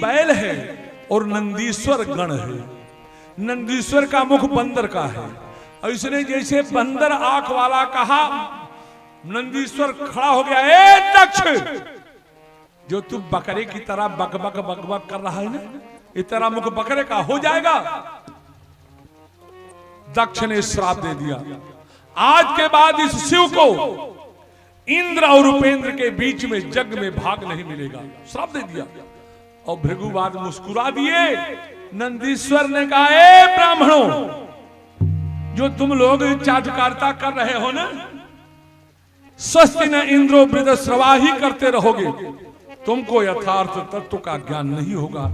बैल है और नंदीश्वर गण है। नंदीश्वर का मुख बंदर का है और इसने जैसे बंदर आंख वाला कहा, नंदीश्वर खड़ा हो गया, ए दक्ष, जो तू बकरे की तरह बक बक बक बक कर रहा है ना, इस तरह मुख बकरे का हो जाएगा। दक्ष ने श्राप दे दिया, आज के बाद इस शिव को इंद्र और उपेंद्र के बीच में जग में भाग नहीं मिलेगा। श्राप दे दिया और भृगुवाद मुस्कुरा दिए। नंदीश्वर ने कहा, ए ब्राह्मणों, जो तुम लोग चाटुकारिता कर रहे हो ना, स्वस्ति न इंद्रो वृद्धश्रवा ही करते रहोगे, तुमको यथार्थ तत्व का ज्ञान नहीं होगा।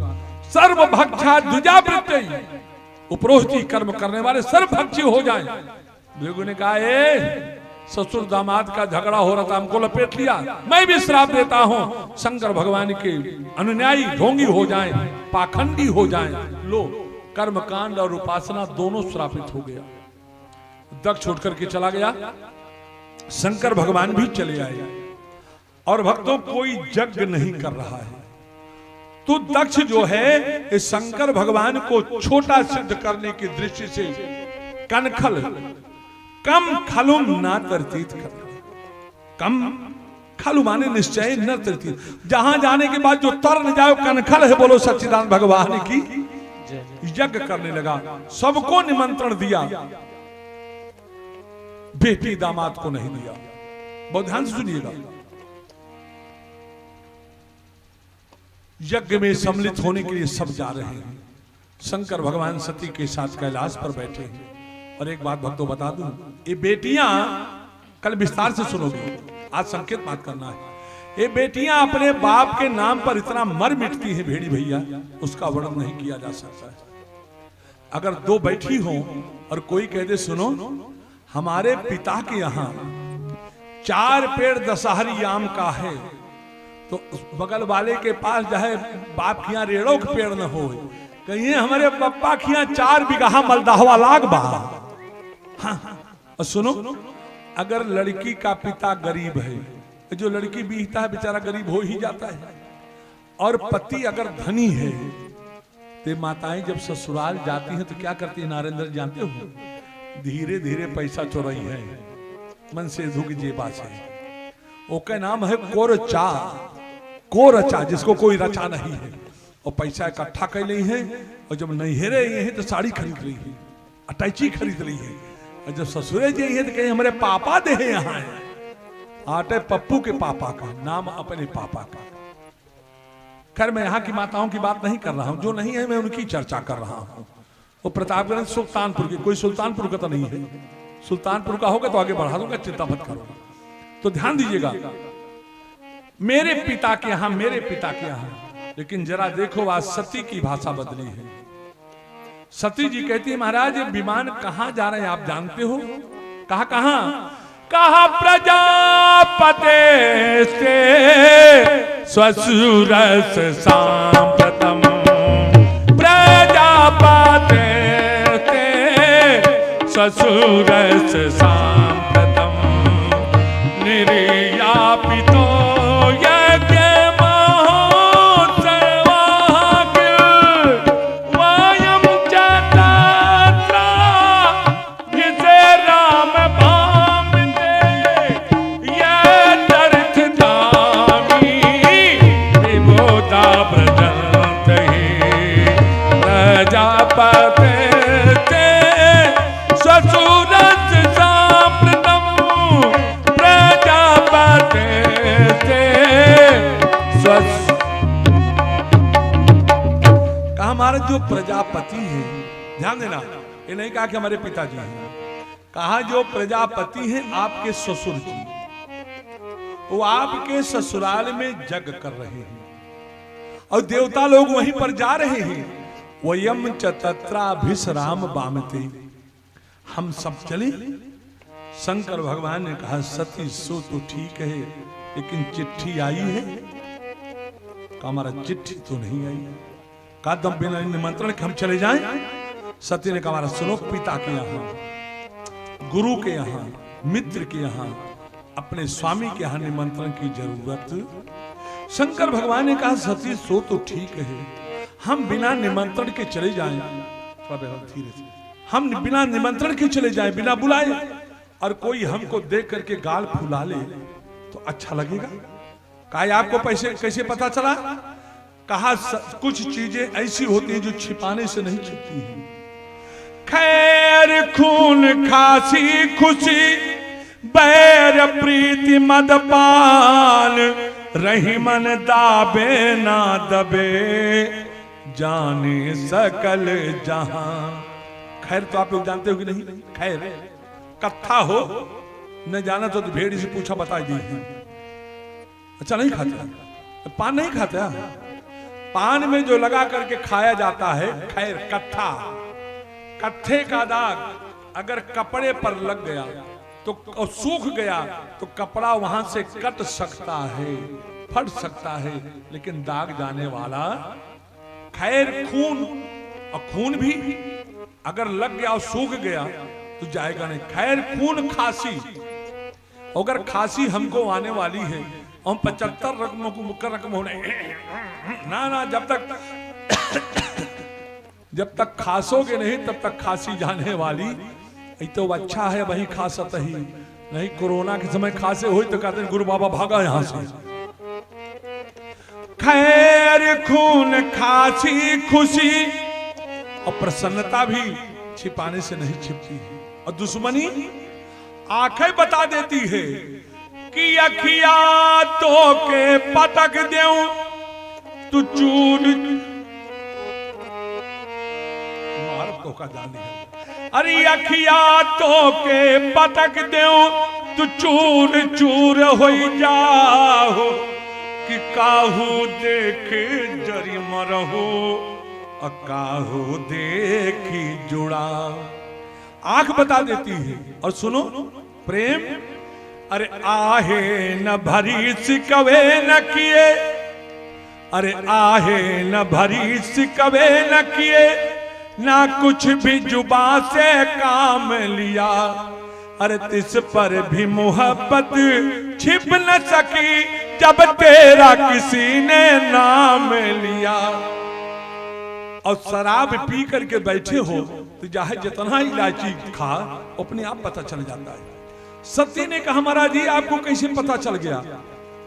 सर्वभक्षा द्विजावृत्ति, उपरोक्ति कर्म करने वाले सर्वभक्षी हो जाएं। भृगु ने कहा, ए ससुर दामाद का झगड़ा हो रहा था, हमको लपेट लिया, मैं भी श्राप देता हूं, शंकर भगवान के अनुयायी ढोंगी हो जाएं, पाखंडी हो जाएं। लो, कर्मकांड और उपासना दोनों श्रापित हो गया। दक्ष छोड़ करके चला गया, शंकर भगवान भी चले आए और भक्तों कोई यज्ञ नहीं कर रहा है। तो दक्ष जो है इस शंकर भगवान को छोटा सिद्ध करने की दृष्टि से कनखल कम खलुम ना तरतीत कर, कम खलु माने निश्चय न तरतीत, जहां जाने के बाद जो तर न जाए कनखल है। बोलो सच्चिदानंद भगवान की यज्ञ करने लगा, सबको निमंत्रण दिया, बेटी दामाद को नहीं दिया। बहुत ध्यान से सुनिएगा, यज्ञ में सम्मिलित होने के लिए सब जा रहे हैं। शंकर भगवान सती के साथ कैलाश पर बैठे हैं। और एक बात भक्तों बता दूं, ये बेटियां कल विस्तार से सुनोगे, आज संकेत बात करना है। ये बेटियां अपने बाप के नाम पर इतना मर मिटती हैं भेड़ी भैया, उसका वर्णन नहीं किया जा सकता है। अगर दो बैठी हो और कोई कह दे, सुनो हमारे पिता के यहाँ 4 पेड़ दशहरी आम का है, तो बगल वाले के पास जाए बाप के यहाँ रेड़ों के पेड़ न हो, कहिए हमारे पप्पा के यहाँ 4 बीघा मलदाहवा लाग बा। हाँ, और सुनो, अगर लड़की का पिता गरीब है, जो लड़की बीहता है बेचारा गरीब हो ही जाता है, और पति अगर धनी है, तो माताएं जब ससुराल जाती हैं तो क्या करती है नरेंद्र जानते हो, धीरे धीरे पैसा चोरई है मन से धुक जेबा से। ओके नाम है कोरचा, कोरचा, जिसको कोई रचा नहीं है, और पैसा इकट्ठा कर ली है, और जब नैहरे ये है तो साड़ी खरीद ली है, अटैची खरीद ली है, और जब ससुरे जी है तो कहीं हमारे पापा दे हैं यहाँ है, आटे पप्पू के पापा का नाम अपने पापा का। खैर मैं यहाँ की माताओं की बात नहीं कर रहा हूँ, जो नहीं है मैं उनकी चर्चा कर रहा हूँ। वो प्रतापगढ़ सुल्तानपुर की, कोई सुल्तानपुर का तो नहीं है, सुल्तानपुर का होगा तो आगे बढ़ा दूंगा, चिंता मत करो। तो ध्यान दीजिएगा, मेरे पिता के यहाँ, मेरे पिता के यहाँ, लेकिन जरा देखो आज सती की भाषा बदली है। सती जी कहती है, महाराज ये विमान कहाँ जा रहे हैं आप जानते हो? कहा कहाँ? कहा प्रजापते से स्वसुरस सांप्रतम, प्रजापते से स्वसुरस सांप्रतम, निर्यापितो यज्ञ महोत्सवाकिल, वयं च तत्र विजराम भामिते, यदर्थदामि विबोधा व्रजन्ते, प्रजापते स्वसुरस सांप्रतम, प्रजापते कहा हमारे जो प्रजापति है, ध्यान देना, ये नहीं कहा कि हमारे पिताजी हैं, कहा जो प्रजापति हैं आपके ससुर जी, वो आपके ससुराल में जग कर रहे हैं और देवता लोग वहीं पर जा रहे हैं। वयम च तत्राभिसराम बामते, हम सब चले। शंकर भगवान ने कहा सती सो तो ठीक है, लेकिन चिट्ठी आई है? कहा हमारा चिट्ठी तो नहीं आई। कहा दम बिना निमंत्रण के हम चले जाएं? सती ने कहा हमारा सुनो, पिता के यहाँ, गुरु के यहाँ, मित्र के यहाँ, अपने स्वामी के यहाँ निमंत्रण की जरूरत शंकर भगवान ने कहा सती सो तो ठीक है, हम बिना निमंत्रण के चले जाएं, धीरे से हम बिना निमंत्रण के चले जाएं, बिना बुलाए, और कोई हमको देख करके गाल फुला ले तो अच्छा लगेगा। कहा आपको कैसे पता चला? कहा कुछ चीजें ऐसी होती हैं जो छिपाने से नहीं छिपती हैं। खैर खून खांसी खुशी बैर प्रीति मदपान, रही मन दाबे ना दबे जाने सकल जहां। खैर तो आप लोग जानते हो कि नहीं? खैर कत्था हो न जाना तो भेड़ से पूछा बता दीजिए। अच्छा नहीं खाते? पान नहीं खाते? पान में जो लगा करके खाया जाता है खैर कत्था, कत्थे का दाग अगर कपड़े पर लग गया तो सूख गया तो कपड़ा वहां से कट सकता है, फट सकता है, लेकिन दाग जाने वाला खैर खून, और खून भी अगर लग गया और सूख गया तो जाएगा नहीं। खैर खून खांसी, अगर खांसी हमको आने वाली है, हम 75 रकमों को मुक्कर रकम होने ना, जब तक खासोगे नहीं तब तक खांसी जाने वाली। तो अच्छा है वही खासत ही नहीं। कोरोना के समय खांसे हुई तो कहते हैं गुरु बाबा भागा यहां से। खैर खून खांसी खुशी और प्रसन्नता भी छिपाने से नहीं छिपती है, और दुश्मनी आंखें बता देती है कि अखिया तो के पटक देऊं तू चूर मार तो का जान है। अरे अखिया तो के पटक देऊं तू चूर चूर हो जाओ, कि काहू देख जरी मरहो काहू देखी जुड़ा। आंख बता देती है। और सुनो प्रेम, अरे आहे न भरी सिकवे न किए, अरे आहे न भरी सिकवे न किए, ना कुछ भी जुबा से काम लिया, अरे तिस पर भी मोहब्बत छिप न सकी जब तेरा किसी ने नाम लिया। और शराब पी करके बैठे हो तो चाहे जितना इलायची खा अपने आप पता चल जाता है। सती ने कहा महाराज जी आपको कैसे पता चल गया?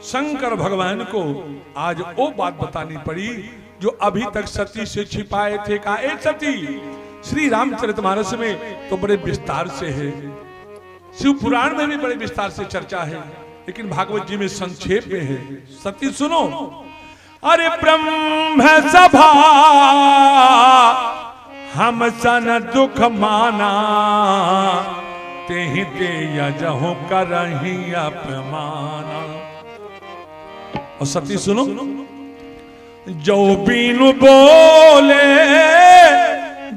शंकर भगवान को आज वो बात बतानी पड़ी जो अभी तक सती से छिपाए थे। कहा ए सती, श्री रामचरितमानस में तो बड़े विस्तार से है, शिव पुराण में भी बड़े विस्तार से चर्चा है, लेकिन भागवत जी में संक्षेप में है। सती सुनो, अरे ब्रह्म सभा हम सन दुख माना, तेहि ते यजहु करहि अपमाना। और सती सुनो, जो बीनु बोले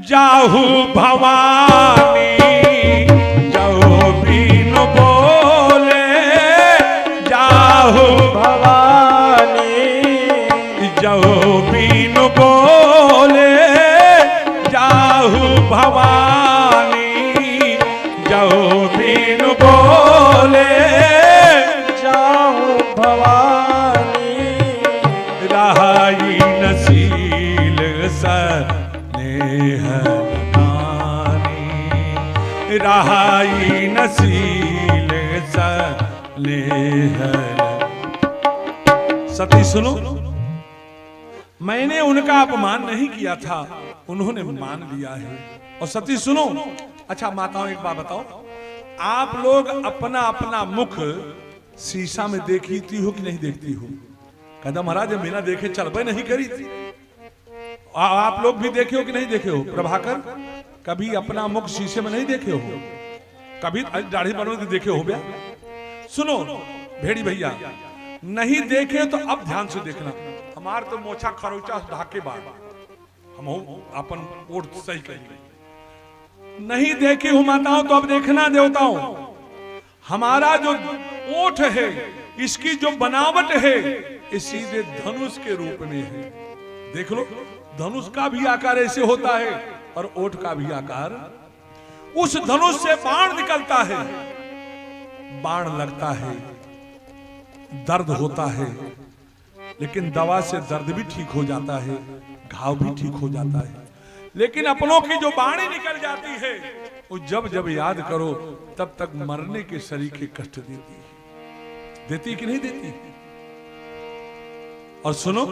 जाहु भवानी, जो बीनु बोले जाहु भवानी, जो बीनु बोले जाहु भवानी, जो बीनु बोले जाहु भवानी, रहाई नसील स्नेह नानी, रहाई नसील स्नेह। सती सुनो, मैंने उनका अपमान नहीं किया था, उन्होंने मान लिया है। और सती सुनो, अच्छा माताओं एक बात बताओ, आप लोग अपना अपना मुख शीशा में देखती हो कि नहीं देखती हो? कहता महाराज बिना देखे चलबे नहीं करी थी। आप लोग भी देखे हो कि नहीं देखे हो? प्रभाकर कभी अपना मुख शीशे में नहीं देखे हो? कभी दाढ़ी बनवा के देखे हो? सुनो भेड़ी भैया, नहीं देखे तो अब ध्यान से देखना। हमार तो मोछा खरोचा ढाके बाद हम अपन ओठ सही करेंगे। नहीं देखे हो माताओं तो अब देखना देवताओं, हमारा जो ओठ है इसकी जो बनावट है ये सीधे धनुष के रूप में है। देख लो, धनुष का भी आकार ऐसे होता है और ओठ का भी आकार। उस धनुष से बाण निकलता है, बाण लगता है, दर्द होता है, लेकिन दवा से दर्द भी ठीक हो जाता है, घाव भी ठीक हो जाता है। लेकिन अपनों की जो बाणी निकल जाती है वो जब जब याद करो तब तक मरने के सरीखे कष्ट देती है। देती कि नहीं देती? और सुनो,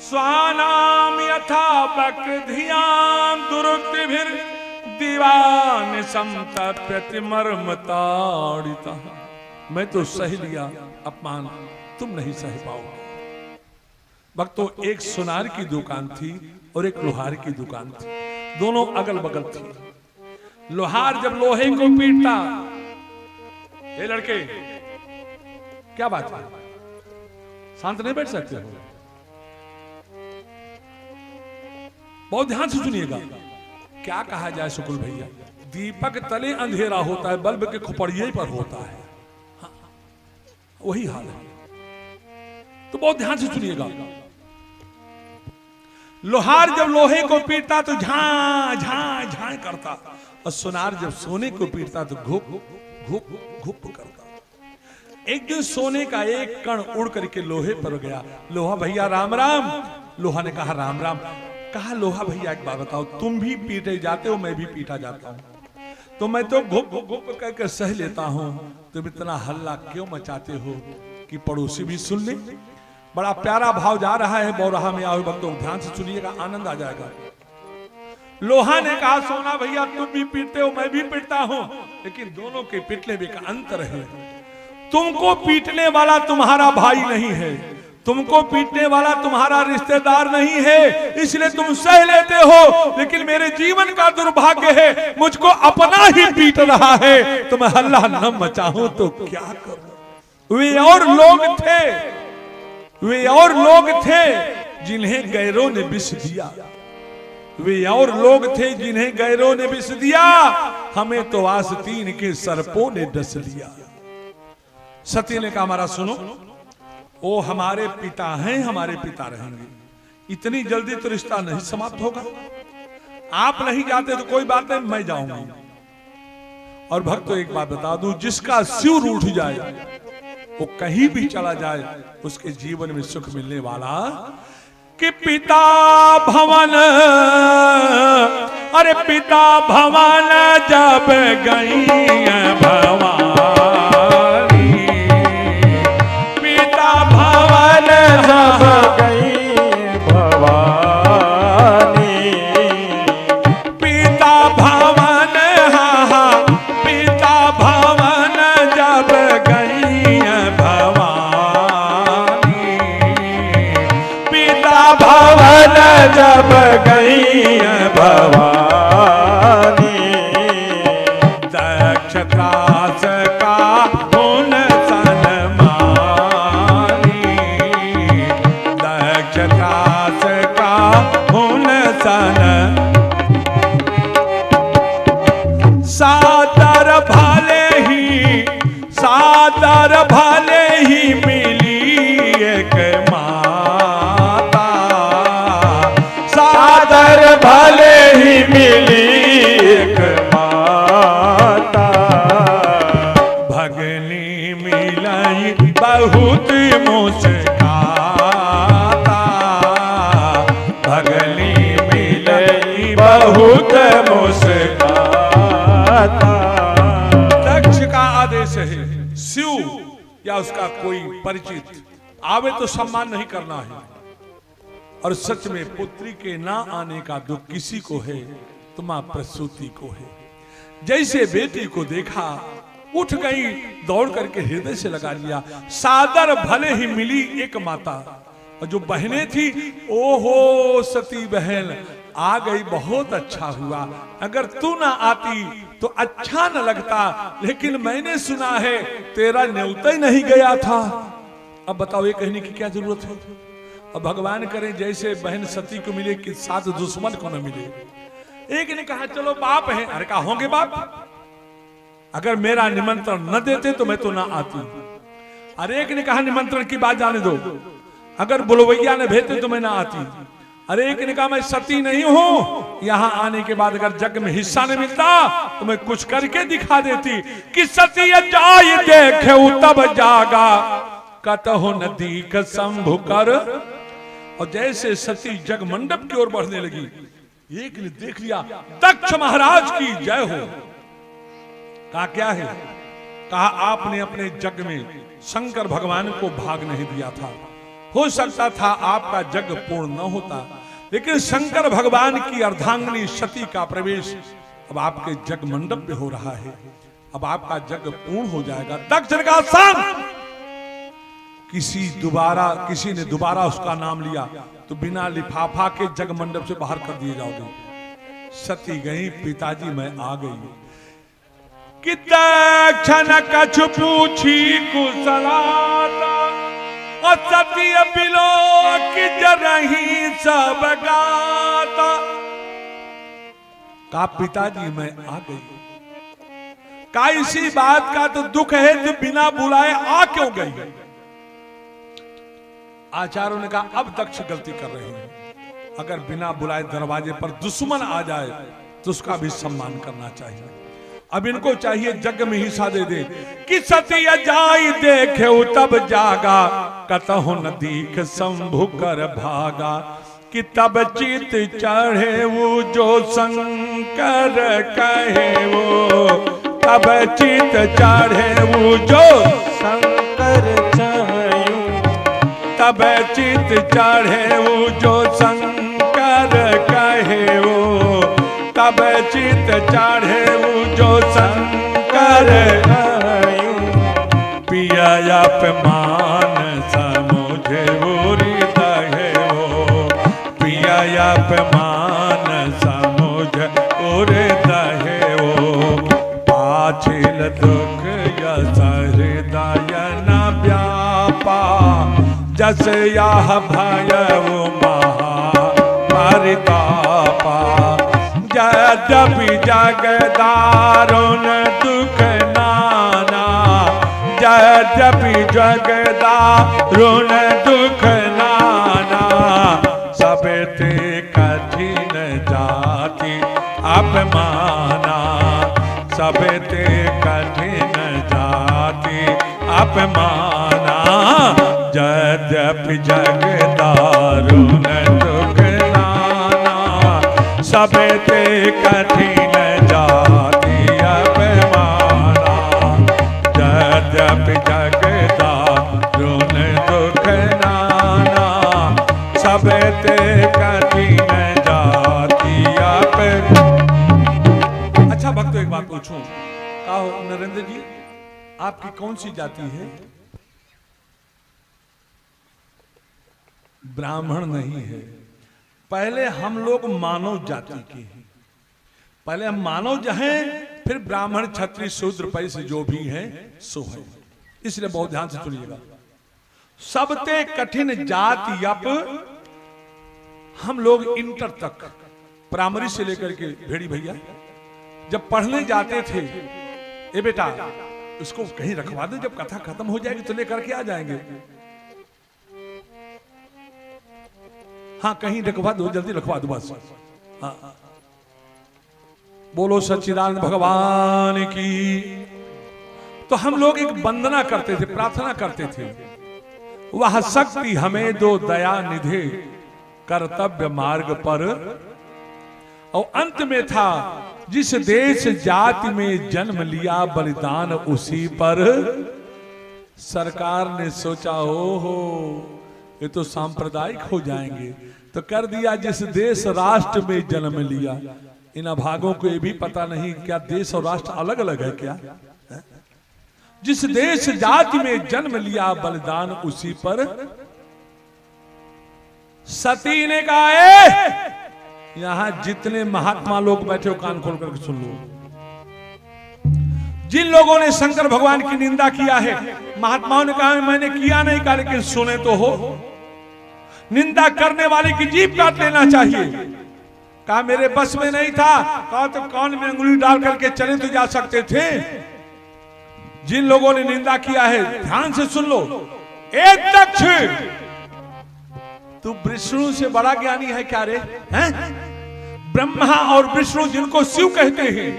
स्वानाम यथा बक्धियां दुरुक्तिभिर दीवान संतप्यति मर्मताड़िता। मैं तो सह लिया अपमान, तुम नहीं सह पाओगे। भक्तों, एक सुनार की दुकान थी और एक लोहार की दुकान थी, दोनों अगल बगल थी। लोहार जब लोहे को पीटता, ये लड़के क्या बात है, शांत नहीं बैठ सकते हो? बहुत ध्यान से सुनिएगा, क्या कहा जाए शुक्ल भैया, दीपक तले अंधेरा होता है, बल्ब के खुपड़िए पर होता है। हाँ, वही हाल है। तो बहुत ध्यान से सुनिएगा, लोहार जब लोहे को पीटता तो झां झां झां करता, और सुनार जब सोने को पीटता तो घुप घुप घुप करता। एक दिन सोने का एक कण उड़ करके लोहे पर गया। लोहा भैया राम राम। लोहा ने कहा राम राम। कहा लोहा भैया एक बात बताओ, तुम भी पीटे जाते हो, मैं भी पीटा जाता हूं, तो मैं तो घुप घुप करके सह लेता हूं, तुम इतना हल्ला क्यों मचाते हो कि पड़ोसी भी सुन ले? बड़ा प्यारा भाव जा रहा है, बौराहा में आओ भक्तों, ध्यान से सुनिएगा, आनंद आ जाएगा। लोहा ने कहा सोना भैया तुम भी पीटते हो, मैं भी पीटता हूं, लेकिन दोनों के पीटने में का अंतर है। तुमको पीटने वाला तुम्हारा भाई नहीं है, तुमको पीटने वाला तुम्हारा रिश्तेदार नहीं है, इसलिए तुम सह लेते हो। लेकिन मेरे जीवन का दुर्भाग्य है, मुझको अपना ही पीट रहा है, तो मैं हल्ला न मचाऊं तो क्या करूं? वे और लोग थे जिन्हें गैरों ने विष दिया, वे और लोग थे जिन्हें गैरों ने विष दिया, हमें तो आस्तीन के सर्पों ने डस लिया। सती ने कहा हमारा सुनो, वो हमारे पिता हैं, हमारे पिता रहेंगे, इतनी जल्दी तो रिश्ता नहीं समाप्त होगा। आप नहीं जाते तो कोई बात नहीं, मैं जाऊंगा। और भक्तों एक बात बता दूं, जिसका सिर उठ जाए वो कहीं भी चला जाए, उसके जीवन में सुख मिलने वाला कि पिता भवन, अरे पिता भवन जब गई भवानी, पिता भवन जब गई भवानी, पिता भवन, हाँ पिता भवन जब गई भवानी, पिता भवन जब गई भवानी, दक्षत्रास का गुण सनमानी, दक्षत्रास का गुण सन, सादर भले ही मिली एक माता, सादर भले ही मिली एक माता, भगनी मिलाई बहुत मुस्काता, भगनी मिलाई बहुत मुस्काता। दक्ष का आदेश है, शिव या उसका कोई परिचित आवे तो सम्मान नहीं करना है। और सच में पुत्री के ना आने का दुख किसी को है तो मां प्रसूति को है। जैसे बेटी को देखा उठ गई, दौड़ करके हृदय से लगा लिया। सादर भले ही मिली एक माता, और जो बहनें थी, ओहो सती बहन आ गई, बहुत अच्छा हुआ, अगर तू ना आती तो अच्छा न लगता, लेकिन मैंने सुना है तेरा न्योता ही नहीं गया था। अब बताओ ये कहने की क्या जरूरत है? अब भगवान करें जैसे बहन सती को मिले कि साथ दुश्मन को न मिले। एक ने कहा चलो बाप है, अरे कहा होंगे बाप, अगर मेरा निमंत्रण न देते तो मैं तो ना आती। अरे एक ने कहा निमंत्रण की बात जाने दो, अगर बुलवैया ने भेजते तो मैं ना आती। अरे एक ने कहा मैं सती नहीं हूं, यहां आने के बाद अगर जग में हिस्सा नहीं मिलता तो मैं कुछ करके दिखा देती कि सती जाय देखे तब जागा, कतहु नदी का शंभु कर। और जैसे सती जग मंडप की ओर बढ़ने लगी, एक ने देख लिया, दक्ष महाराज की जय हो। कहा क्या है? कहा आपने अपने जग में शंकर भगवान को भाग नहीं दिया था, हो सकता था आपका जग पूर्ण न होता, लेकिन शंकर भगवान की अर्धांगिनी सती का प्रवेश अब आपके जग मंडप में हो रहा है, अब आपका जग पूर्ण हो जाएगा। दक्ष ने कहा शांत। किसी ने दोबारा उसका नाम लिया तो बिना लिफाफा के जग मंडप से बाहर कर दिए जाओगे। सती गई, पिताजी मैं आ गई। क्षण कछु पूछी कुशलाता, और सती बिलो कि जरही सब गाता। का पिताजी मैं आ गई। का इसी बात का तो दुख है जो बिना बुलाए आ क्यों गई? आचार्यों ने कहा अब दक्ष गलती कर रहे हैं। अगर बिना बुलाए दरवाजे पर दुश्मन आ जाए तो उसका भी सम्मान करना चाहिए। अब इनको चाहिए जग में ही सादे दे कि सती जाई देखे तब जागा, कतहु न दीख शंभु कर भागा। कि तब चित चढ़े वो जो शंकर कहे वो, तब चित चढ़े वो जो शंकर चाहे, तब चित चढ़े वो जो शंकर कहे वो, तब चित चढ़े वो जो शंकर कहे। पिया अपमान समझे वो हृदय वो, पिया अपमान समझे वो हृदय वो। पाछिल दुख यस हृदय न व्यापा, जस यह भय वो महापरितापा। यद्यपि जग दारुण दुख नाना, यद्यपि जग दारुण दुख नाना। सब ते कठिन जाति अपमाना, सब ते कठिन जाति अपमाना। यद्यपि जग दारुण दुख नाना, सब ते कठिन जाति अपमाना। यद्यपि जग दारुण दुख नाना, सब ते कठिन जाति अपमाना। अच्छा भक्तों, एक बात पूछूं, कहो नरेंद्र जी आपकी कौन सी जाति है? ब्राह्मण नहीं है। पहले हम लोग मानव जाति के हैं, पहले हम मानव हैं, फिर ब्राह्मण क्षत्रिय शूद्र पैसे जो भी हैं सो है। इसलिए बहुत ध्यान से सुनिएगा। सबते कठिन जाति अप, हम लोग इंटर तक प्राइमरी से लेकर के भेड़ी भैया जब पढ़ने जाते थे, ए बेटा उसको कहीं रखवा दो, जब कथा खत्म हो जाएगी तो लेकर के आ जाएंगे। हाँ कहीं रखवा दो, जल्दी रखवा दो बस। हाँ बोलो सच्चिदानंद भगवान की। तो हम लोग एक वंदना करते थे, प्रार्थना करते थे, वह शक्ति हमें दो दया निधे कर्तव्य मार्ग पर। और अंत में था जिस देश जाति में जन्म लिया बलिदान उसी पर। सरकार ने सोचा ओहो ये तो सांप्रदायिक हो जाएंगे, तो कर दिया जिस देश राष्ट्र में जन्म लिया। इन अभागों को ये भी पता नहीं क्या देश और राष्ट्र अलग अलग है क्या है? जिस देश जाति में जन्म लिया बलिदान उसी पर। सती ने कहा यहां जितने महात्मा लोग बैठे हो कान खोल करके सुन लो। जिन लोगों ने शंकर भगवान की निंदा किया है, महात्माओं ने कहा मैंने किया नहीं, कहा लेकिन सुने तो हो। निंदा करने वाले की जीभ काट लेना चाहिए। कहा मेरे बस में नहीं था, कहा तो कान में अंगुली डाल करके चले तो जा सकते थे। जिन लोगों ने निंदा किया है ध्यान से सुन लो। एक दक्ष तू विष्णु से बड़ा ज्ञानी है क्या रे? हैं? ब्रह्मा और विष्णु जिनको शिव कहते हैं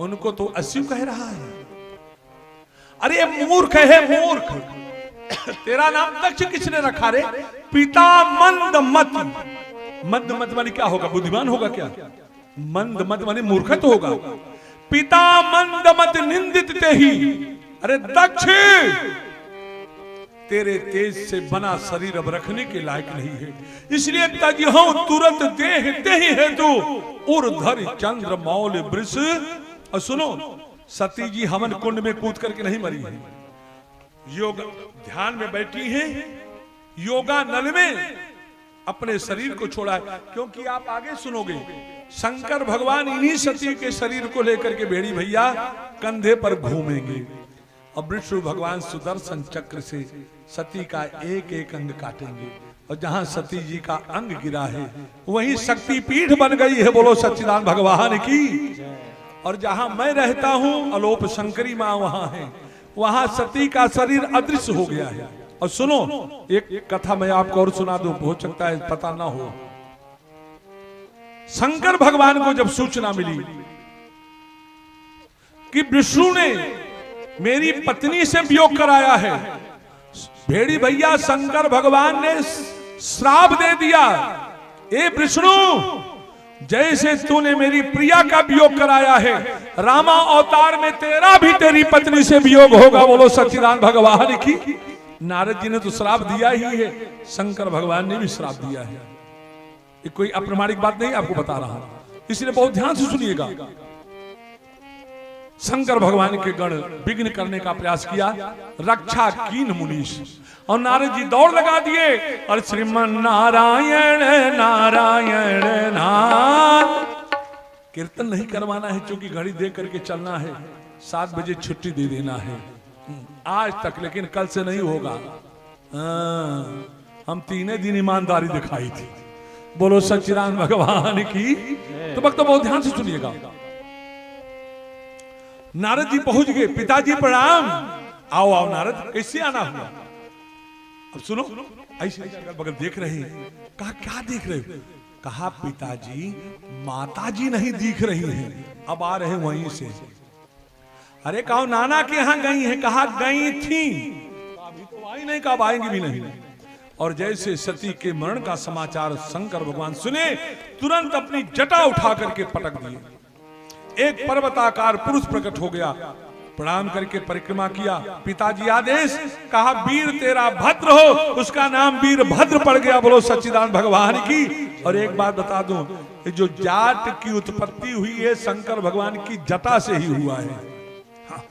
उनको तो अशिव कह रहा है। अरे मूर्ख है मूर्ख। तेरा नाम दक्ष किसने रखा रे? पिता मंद मत। मंद मत माने क्या होगा? बुद्धिमान होगा क्या? मंद मत माने मूर्खत होगा। पिता मंद मत निंदित ते ही। अरे दक्ष, तेरे तेज से बना शरीर अब रखने के लायक नहीं है, इसलिए तजहो तुरंत देह देहि हेतु उर्धर चंद्र मौल वृष। और सुनो, सती जी हवन कुंड में कूद करके नहीं मरी है, योग ध्यान में बैठी है, योगा नल में अपने शरीर को छोड़ा है। क्योंकि आप आगे सुनोगे, शंकर भगवान इन्हीं सती के शरीर को लेकर के भेड़ी भैया कंधे पर घूमेंगे और विष्णु भगवान सुदर्शन चक्र से सती का एक एक अंग काटेंगे। और जहां सती जी का अंग गिरा है वहीं शक्ति पीठ बन गई है। बोलो सच्चिदानंद भगवान की। और जहां मैं रहता हूं अलोप शंकरी मां वहां है, वहां सती का शरीर अदृश्य हो गया है। और सुनो, एक कथा मैं आपको और सुना दूं, हो सकता है पता ना हो। शंकर भगवान को जब सूचना मिली कि विष्णु ने मेरी पत्नी से वियोग कराया है, भेड़ी भैया शंकर भगवान ने श्राप दे दिया, ए विष्णु, जैसे तूने मेरी प्रिया का वियोग कराया है, रामा अवतार में तेरा भी तेरी पत्नी से वियोग होगा। बोलो सच्चिदानंद भगवान की। नारद जी ने तो श्राप दिया ही है, शंकर भगवान ने भी श्राप दिया है। ये कोई अप्रमाणिक बात नहीं, आपको बता रहा हूं, इसलिए बहुत ध्यान से सुनिएगा। शंकर भगवान के गण विघ्न करने का प्रयास किया, रक्षा कीन मुनीश, और नारद जी दौड़ लगा दिए और श्रीमन नारायण नारायण नाथ। कीर्तन नहीं करवाना है, क्योंकि घड़ी देख करके चलना है, 7 बजे छुट्टी दे देना है आज तक, लेकिन कल से नहीं होगा। हम 3 दिन ईमानदारी दिखाई थी। बोलो सच्चिदानंद भगवान की। तो भक्त बहुत ध्यान से सुनिएगा। नारद जी पहुंच गए, पिताजी प्रणाम। आओ आओ नारद, कैसे आना हुआ? अब सुनो, ऐसे अगल बगल देख रहे हैं। कहा क्या देख रहे हो? कहा पिताजी माताजी नहीं दिख रही हैं, अब आ रहे वहीं से। अरे कहो नाना के यहां गई हैं? कहा गई थी, अभी तो आई नहीं, कब आएंगी भी नहीं। और जैसे सती के मरण का समाचार शंकर भगवान सुने, तुरंत अपनी जटा उठा करके पटक दिए। एक पर्वताकार पुरुष प्रकट हो गया, प्रणाम करके परिक्रमा किया। पिताजी आदेश, कहा वीर तेरा भद्र हो, उसका नाम वीर भद्र पड़ गया। बोलो सच्चिदानंद भगवान की। और एक बात बता दूं, जो जाट की उत्पत्ति हुई है शंकर भगवान की जटा से ही हुआ है। हाँ।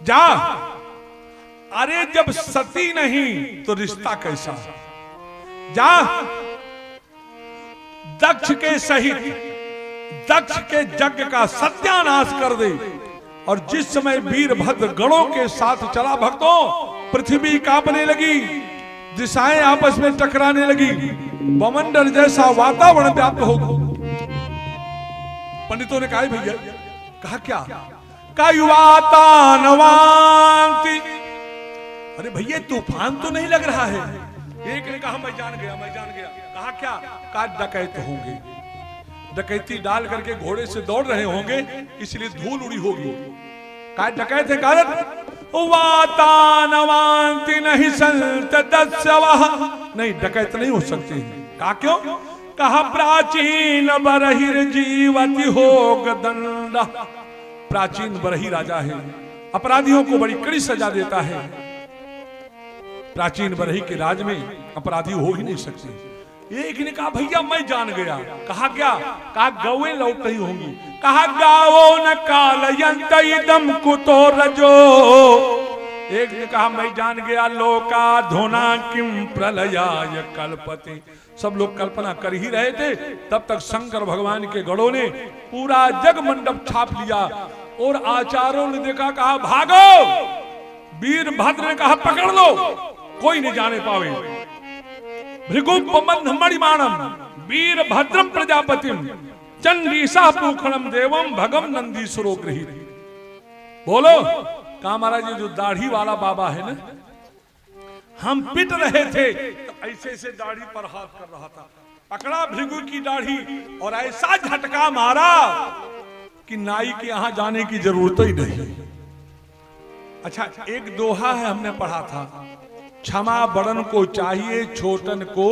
जा, अरे जब सती नहीं तो रिश्ता कैसा? जा, दक्ष के सहित दक्ष के यज्ञ का सत्यानाश कर दे। और जिस समय वीरभद्र गणों के साथ चला भक्तों, पृथ्वी कांपने लगी, दिशाएं आपस में टकराने लगी, बमंडल जैसा वातावरण व्याप्त हो गया। पंडितों ने कहा भैया, कहा क्या? वातानवांति। अरे भैया तूफान तो नहीं लग रहा है? एक ने कहा मैं जान गया, मैं जान गया। कहा क्या? कहा डकैत होंगे, डकैती डाल करके घोड़े से दौड़ रहे होंगे, इसलिए धूल उड़ी होगी। कहा डकैत है? वातानवांति नहीं संत दस्यवः। नहीं, डकैत नहीं हो सकते हैं। कहा क्यों? कहा प्राचीन बरहिर जीवति होग दंड। प्राचीन बरही राजा है, अपराधियों को बड़ी कड़ी सजा देता है। प्राचीन बरही के राज में अपराधी हो ही नहीं सकते। एक ने कहा भैया मैं जान गया। कहा क्या? कहा गौएं लौट रही होंगी। कहा गावो न कालयंत इदम कुतो रजो। एक ने कहा मैं जान गया, लोका धोना किम प्रलयाय कल्पते। सब लोग कल्पना कर ही रहे थे, तब तक शंकर भगवान के गणों ने पूरा जग मंडप छाप लिया। और आचार्यों ने देखा, कहा भागो। वीरभद्र ने कहा पकड़ लो, कोई नहीं जाने पावे। भृगुपमन्मणिमाणम वीरभद्रम प्रजापतिम चंडीसा पूखणम देवम भगम नंदीश्वरो गृहीत। बोलो, कहा महाराज ये जो दाढ़ी वाला बाबा है ना, हम पिट रहे थे तो ऐसे ऐसे दाढ़ी पर हाथ कर रहा था, पकड़ा भृगु की दाढ़ी और ऐसा झटका मारा कि नाई के यहां जाने की जरूरत ही नहीं। अच्छा, एक दोहा है हमने पढ़ा था, क्षमा बड़न को चाहिए छोटन को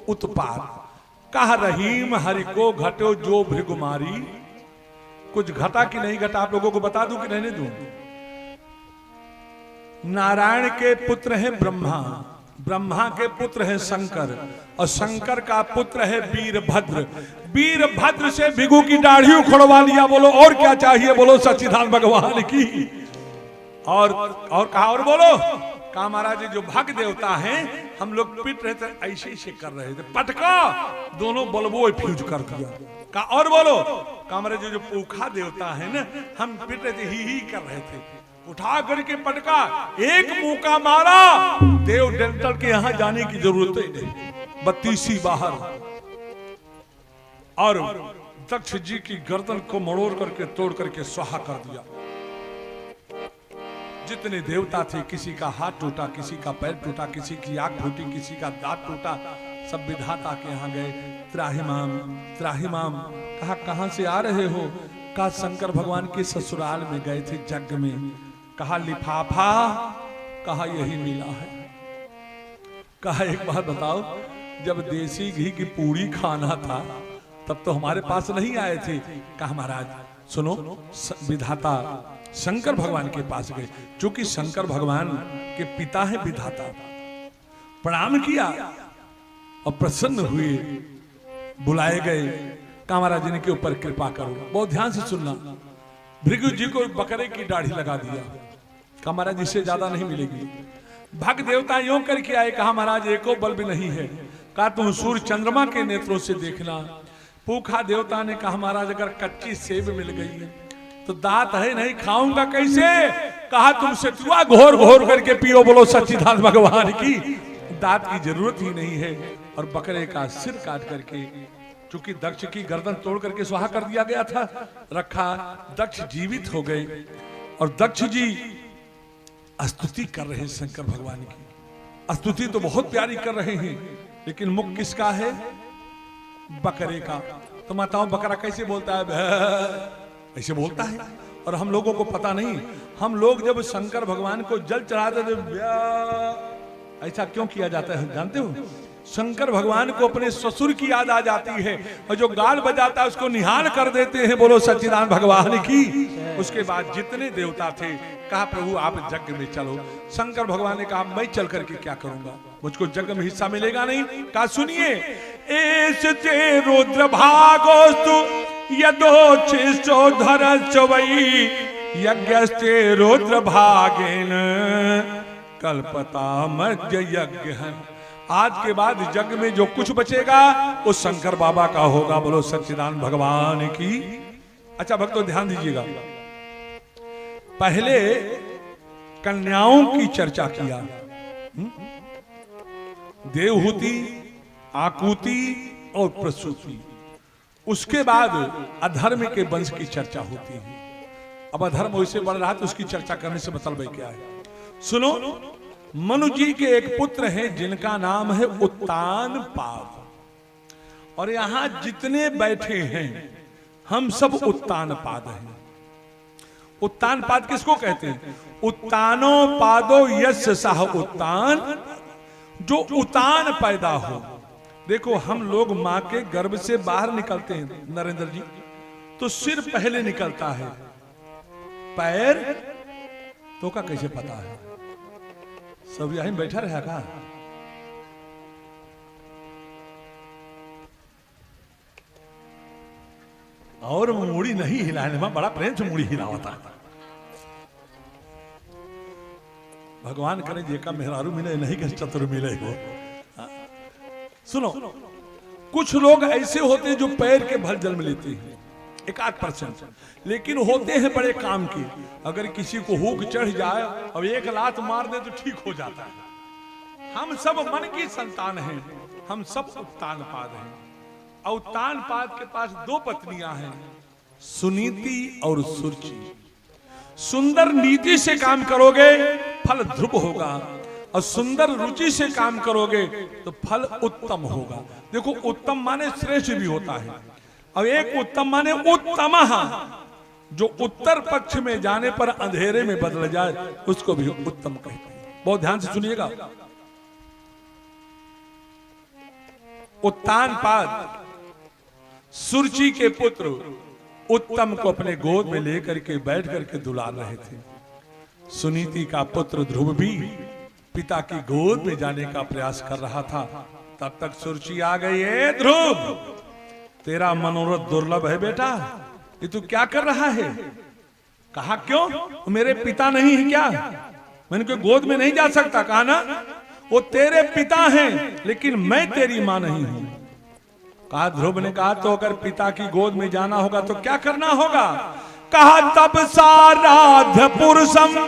उत्पात, कह रहीम हरि को घटो जो भृगुमारी। कुछ घटा कि नहीं घटा आप लोगों को बता दूं कि रहने दूं? नारायण के पुत्र है ब्रह्मा, ब्रह्मा के पुत्र है शंकर, और शंकर का पुत्र है वीरभद्र। वीरभद्र से भृगु की दाढ़ी उखड़वा लिया। बोलो और क्या चाहिए? बोलो सच्चिदानंद भगवान की। और कहा और बोलो, कहा महाराज जी जो भग देवता हैं हम लोग पिट रहे थे, ऐसे ऐसे कर रहे थे, पटका दोनों बल्बो फ्यूज कर दिया। कहा और बोलो, कहा महाराज जी जो पूखा देवता है ना हम पिट रहे थे, ही कर रहे थे, उठा करके पटका, एक मुका मारा, देव डेंटल के यहां जाने की जरूरत ही नहीं, 32 बाहर। और दक्ष जी की गर्दन को मरोड़ करके तोड़ करके स्वाहा कर दिया। जितने देवता थे, किसी का हाथ टूटा, किसी का पैर टूटा, किसी की आंख टूटी, किसी का दांत टूटा, सब विधाता के यहाँ गए। त्राहिमाम त्राहिमाम, कहा कहां से आ रहे हो? कहा शंकर भगवान के ससुराल में गए थे यज्ञ में। कहा लिफाफा? कहा यही मिला है। कहा एक बात बताओ, जब देसी घी की पूरी खाना था तब तो हमारे पास नहीं आए थे। कहा महाराज सुनो, विधाता शंकर भगवान के पास गए, क्योंकि शंकर भगवान के पिता है विधाता। प्रणाम किया और प्रसन्न हुए, बुलाए गए। कहा महाराज इनके ऊपर कृपा करो। बहुत ध्यान से सुनना। भृगु जी को बकरे की दाढ़ी लगा दिया। कहा महाराज इससे ज्यादा नहीं मिलेगी। भग देवता यूं करके आए। कहा महाराज एको बल भी नहीं है। कहा तुम सूर्य चंद्रमा के नेत्रों से देखना। पूखा देवता ने कहा महाराज अगर कच्ची सेब मिल गई तो दांत है नहीं, खाऊंगा कैसे? कहा तुम सतुआ घोर घोर करके पियो। बोलो सच्चिदानंद भगवान की। दांत की जरूरत ही नहीं है। और बकरे का सिर काट करके, चूंकि दक्ष की गर्दन तोड़ करके स्वाहा कर दिया गया था, रखा। दक्ष जीवित हो गए और दक्ष जी स्तुति कर रहे हैं शंकर भगवान की। स्तुति तो बहुत प्यारी कर रहे हैं, लेकिन मुख किसका है? बकरे का। तो माताओं बकरा कैसे बोलता है? ऐसे बोलता है। और हम लोगों को पता नहीं। हम लोग जब शंकर भगवान को जल चढ़ाते थे, ऐसा क्यों किया जाता है जानते हो? शंकर भगवान को अपने ससुर की याद आ जाती है, और जो गाल बजाता है उसको निहाल कर देते हैं। बोलो सच्चिदानंद भगवान की। उसके बाद जितने देवता थे, कहा प्रभु आप यज्ञ में चलो। शंकर भगवान ने कहा मैं चल करके क्या करूंगा, मुझको यज्ञ में हिस्सा मिलेगा नहीं। कहा सुनिए, एस चे रुद्र भागोस्तु यदोचिष्टो धरश्चवै यज्ञस्ते रुद्र भागेन कल्पता मध्य यज्ञ है। आज के बाद यज्ञ में जो कुछ बचेगा वो शंकर बाबा का होगा। बोलो सच्चिदानंद भगवान की। अच्छा भक्तों ध्यान दीजिएगा, पहले कन्याओं की चर्चा किया, देवहूति, आकुति और प्रसूति। उसके बाद अधर्म के वंश की चर्चा होती है। अब अधर्म वैसे बढ़ रहा तो उसकी चर्चा करने से मतलब भाई क्या है? सुनो, मनु जी के एक पुत्र हैं जिनका नाम है उत्तानपाद। और यहां जितने बैठे हैं हम सब उत्तानपाद हैं। उत्तानपाद किसको कहते हैं? उत्तानो पादो यस्य सह उत्तान, जो उतान पैदा हो। देखो हम लोग मां के गर्भ से बाहर निकलते हैं नरेंद्र जी, तो सिर पहले निकलता है, पैर तो का कैसे पता है? सब यहीं बैठा रहा का? और मुड़ी नहीं हिलाने में बड़ा प्रेम से मुड़ी हिलावता। भगवान करे जेका मेहरारू मिले नहीं कि चतुर मिले हो। सुनो, कुछ लोग ऐसे होते हैं जो पैर के भल जन्म लेते हैं, 1-8%, लेकिन होते हैं बड़े काम के। अगर किसी को हुक चढ़ जाए और एक लात मार दे तो ठीक हो जाता है। हम सब मन की संतान हैं, हम सब उत्तानपाद हैं। और उत्तानपाद के पास 2 पत्नियां हैं, सुनीति और सुरुचि। सुंदर नीति से काम करोगे फल ध्रुव होगा, और सुंदर रुचि से काम करोगे तो फल उत्तम होगा। देखो उत्तम माने श्रेष्ठ भी होता है, और एक उत्तम माने उत्तम, जो उत्तर पक्ष में जाने पर अंधेरे में बदल जाए उसको भी उत्तम कहते हैं। बहुत ध्यान से सुनिएगा। उत्तानपाद सुरुचि के पुत्र उत्तम को अपने गोद में लेकर के बैठ करके दुलार रहे थे। सुनीति का पुत्र ध्रुव भी पिता की गोद में जाने का प्रयास कर रहा था। तब तक सुरुचि आ गई। है ध्रुव, तेरा मनोरथ दुर्लभ है बेटा, ये तू क्या कर रहा है? कहा क्यों? मेरे पिता नहीं है क्या? मैंने कोई गोद में नहीं जा सकता? कहा ना वो तेरे पिता हैं लेकिन मैं तेरी मां नहीं हूं। कहा ध्रुव ने कहा तो अगर पिता की गोद में जाना होगा तो क्या करना होगा? कहा तब साराध्य पुरुषम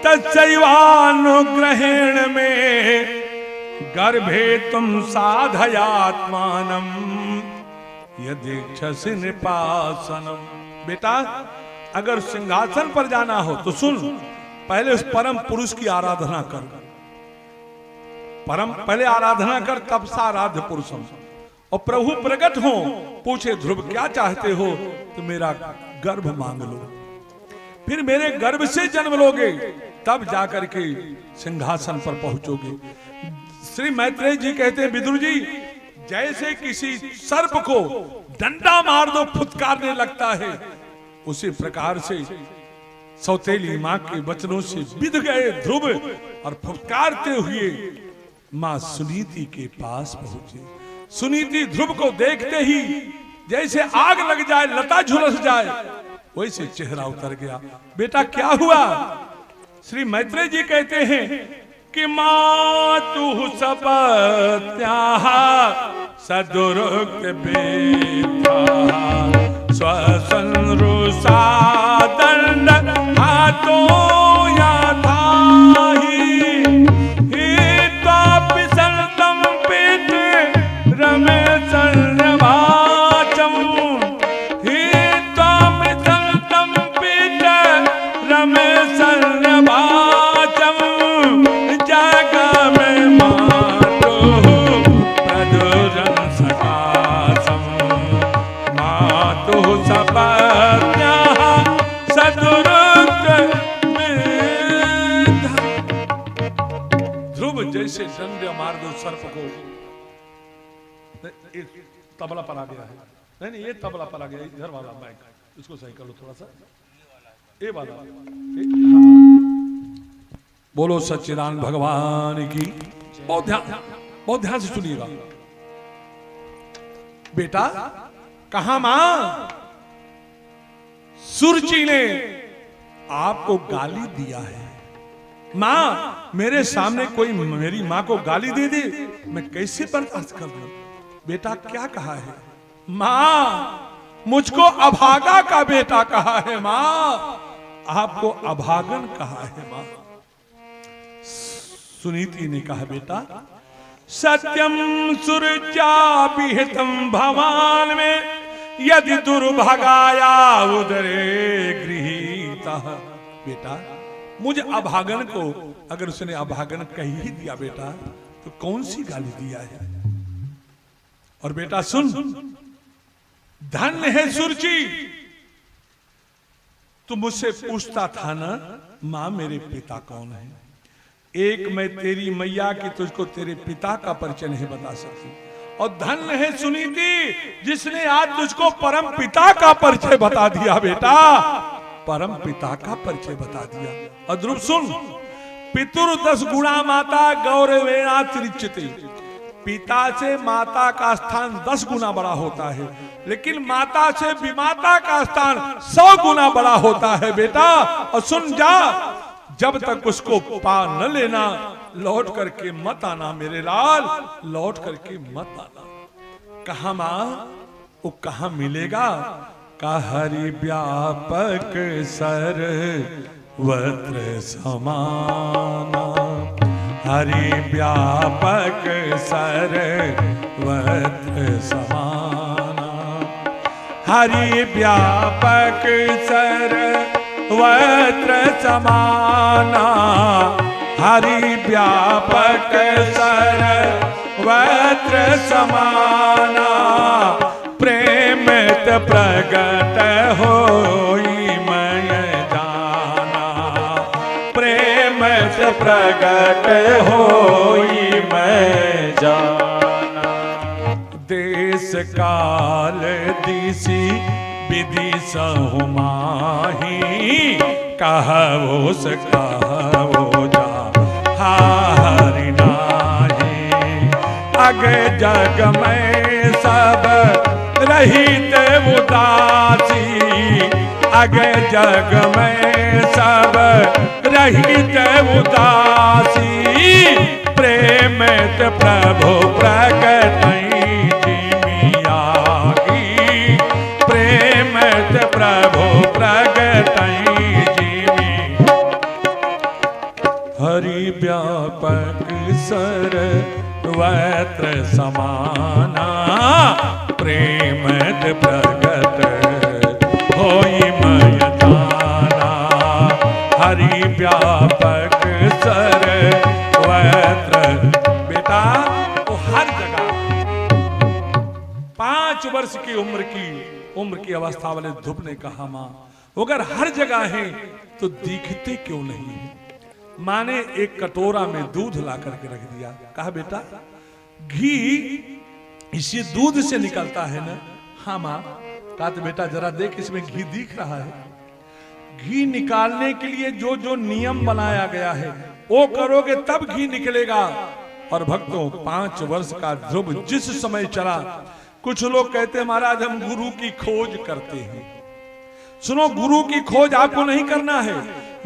तस्यैवानुग्रहेण में गर्भे तुम साधयात्मानम यदीक्षसि निपासनम। बेटा अगर सिंहासन पर जाना हो तो सुन, पहले उस परम पुरुष की आराधना कर। पहले आराधना कर, तब साराध्य पुरुषम। और प्रभु प्रकट हो, पूछे ध्रुव क्या चाहते हो? तो मेरा गर्भ मांग लो, फिर मेरे गर्भ से जन्म लोगे, तब जाकर के सिंहासन पर पहुंचोगे। श्री मैत्रेय जी कहते हैं विदुर जी, जैसे किसी सर्प को डंडा मार दो फुतकारने लगता है, उसी प्रकार से सौतेली मां के वचनों से विध गए ध्रुव और फुतकारते हुए मां सुनीति के पास पहुंचे। सुनीति ध्रुव को देखते ही जैसे आग लग जाए, लता झुलस जाए, वैसे चेहरा उतर गया। बेटा क्या हुआ? श्री मैत्रेय जी कहते हैं कि मातु सपत्या सदुरुक्त बेथा स्वसंरुषा दंड हाथो याथाहि हित्वापि संतम पित रमे सर्वाचम हित्वापि संतम पित रमे सर्वाचम जग में मातो प्रदुरं सकाशम मातो सपत्या सदुरुक्त बेथा। ध्रुव जैसे दंड मार दो सर्प को। तबला पर आ गया है, नहीं ये तबला पर आ गया, इधर वाला माइक इसको सही कर लो थोड़ा सा, ये वाला। बोलो सच्चिदानंद भगवान की। बहुत ध्यान से सुनिएगा। बेटा कहा मां? सुरुचि ने आपको गाली दिया है। मां मेरे सामने कोई मेरी मां को गाली दे दे, मैं कैसे बर्दाश्त कर लूं? बेटा क्या कहा है? मां मुझको अभागा का बेटा कहा है। मां आपको अभागन कहा है। मां सुनीति ने कहा बेटा सत्यम सुरचा विहितम भवान में यदि दुर्भागाया उदरे गृहीता। बेटा मुझे अभागन को अगर उसने अभागन कह ही दिया बेटा तो कौन सी गाली दिया है? और बेटा सुन, धन्य है सुरुचि, तू मुझसे पूछता था ना मां मेरे पिता कौन है? एक मैं तेरी मैया की तुझको तेरे पिता का परिचय नहीं बता सकती। और धन्य है सुनीति जिसने आज तुझको परम पिता का परिचय बता दिया। बेटा परम पिता का परिचय बता दिया। और ध्रुव सुन, पितुर 10 गुणा माता गौरवेणा त्रिच्यते। पिता से माता का स्थान 10 गुना बड़ा होता है, लेकिन माता से विमाता का स्थान 100 गुना बड़ा होता है। बेटा और सुन जा, जब तक उसको पा न लेना लौट करके मत आना मेरे लाल, लौट करके मत आना। कहा मां वो कहा मिलेगा? का हरि व्यापक सर्वत्र समाना हरि व्यापक सर्वत्र समाना हरि व्यापक सर्वत्र समाना हरि व्यापक सर्वत्र समाना प्रेम प्रगट होई प्रगट होई मैं जाना। देश काल दिसी विधि सहु माही, कहवो से कहवो जा हरि नाही। अगे जग में सब रहित उदासी, अगे जग में सब रहित उदासी। प्रेम प्रभु प्रगटई जिमियागी, प्रेम प्रभु प्रगटई जिमी। हरि व्यापक सर्वत्र समाना, प्रेम प्रगट होई मैं जाना। हरि व्यापक सर्वत्र। बेटा वो हर जगह 5 वर्ष की उम्र की अवस्था वाले ध्रुव ने कहा, मां अगर हर जगह है तो दिखते क्यों नहीं है? मां ने एक कटोरा में दूध ला करके रख दिया। कहा बेटा घी इसी दूध से निकलता है ना? हाँ मां। कहा तो बेटा जरा देख इसमें घी दिख रहा है। घी निकालने के लिए जो जो नियम बनाया गया है वो करोगे तब घी निकलेगा। और भक्तों 5 वर्ष का ध्रुव जिस समय चला, कुछ लोग कहते हैं महाराज हम गुरु की खोज करते हैं। सुनो, गुरु की खोज आपको नहीं करना है।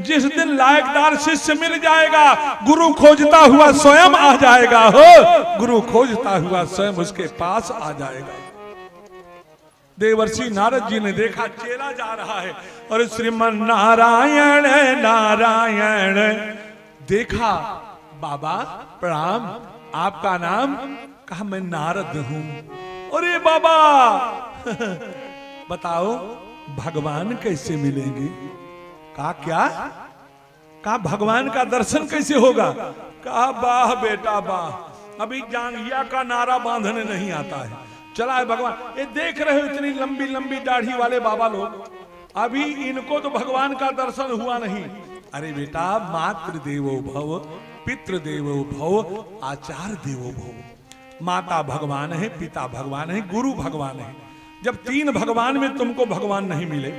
जिस दिन लायकदार शिष्य मिल जाएगा, गुरु खोजता हुआ स्वयं आ जाएगा। हो, गुरु खोजता हुआ स्वयं उसके पास आ जाएगा। देवर्षि नारद जी ने देखा चेला जा रहा है और श्रीमन नारायण नारायण। देखा, बाबा प्रणाम, आपका नाम? कहा मैं नारद हूं। अरे बाबा बताओ भगवान कैसे मिलेंगे? कहा क्या? कहा भगवान का दर्शन कैसे होगा? कहा वाह बेटा वाह, अभी जांघिया का नारा बांधने नहीं आता है, चला है भगवान। ये देख रहे हो इतनी लंबी लंबी दाढ़ी वाले बाबा लोग, अभी इनको तो भगवान का दर्शन हुआ नहीं। अरे बेटा मातृ देवो भव, पितृ देवो भव, आचार्य देवो भव। माता भगवान है, पिता भगवान है, गुरु भगवान है। जब 3 भगवान में तुमको भगवान नहीं मिले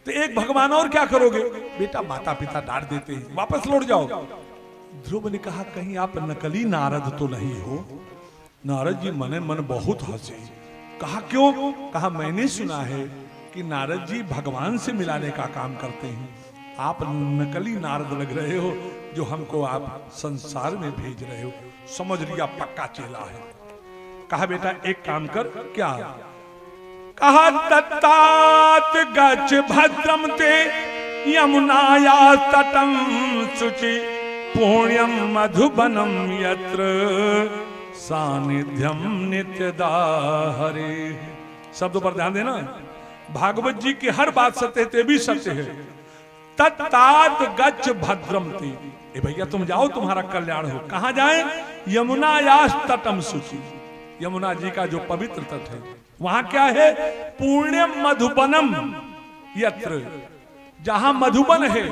तो एक भगवान और क्या करोगे? बेटा माता पिता डांट देते हैं, वापस लौट जाओ। ध्रुव ने कहा कहीं आप नकली नारद तो नहीं हो? नारद जी मने मन बहुत हंसे। कहा क्यों? कहा मैंने सुना है कि नारद जी भगवान से मिलाने का काम करते हैं। आप नकली नारद लग रहे हो जो हमको आप संसार में भेज रहे हो। समझ लिया पक्का चेला है। कहा बेटा एक काम कर। क्या? कहा तत्तात गच्छ भद्रम ते यमुनाया तटम शुचि पुण्यम मधुबनम यत्र सानिध्यम नित्यदा हरे। शब्दों पर ध्यान देना, भागवत जी की हर बात सत्य है, भी सत्य है। तत्तात गच्छ भद्रम ते, ए भैया तुम जाओ तुम्हारा कल्याण हो। कहां जाए? यमुनायास तटम शुचि, यमुना जी का जो पवित्र तट है वहां क्या है? पुण्यम मधुबनम यत्र, जहां मधुबन है,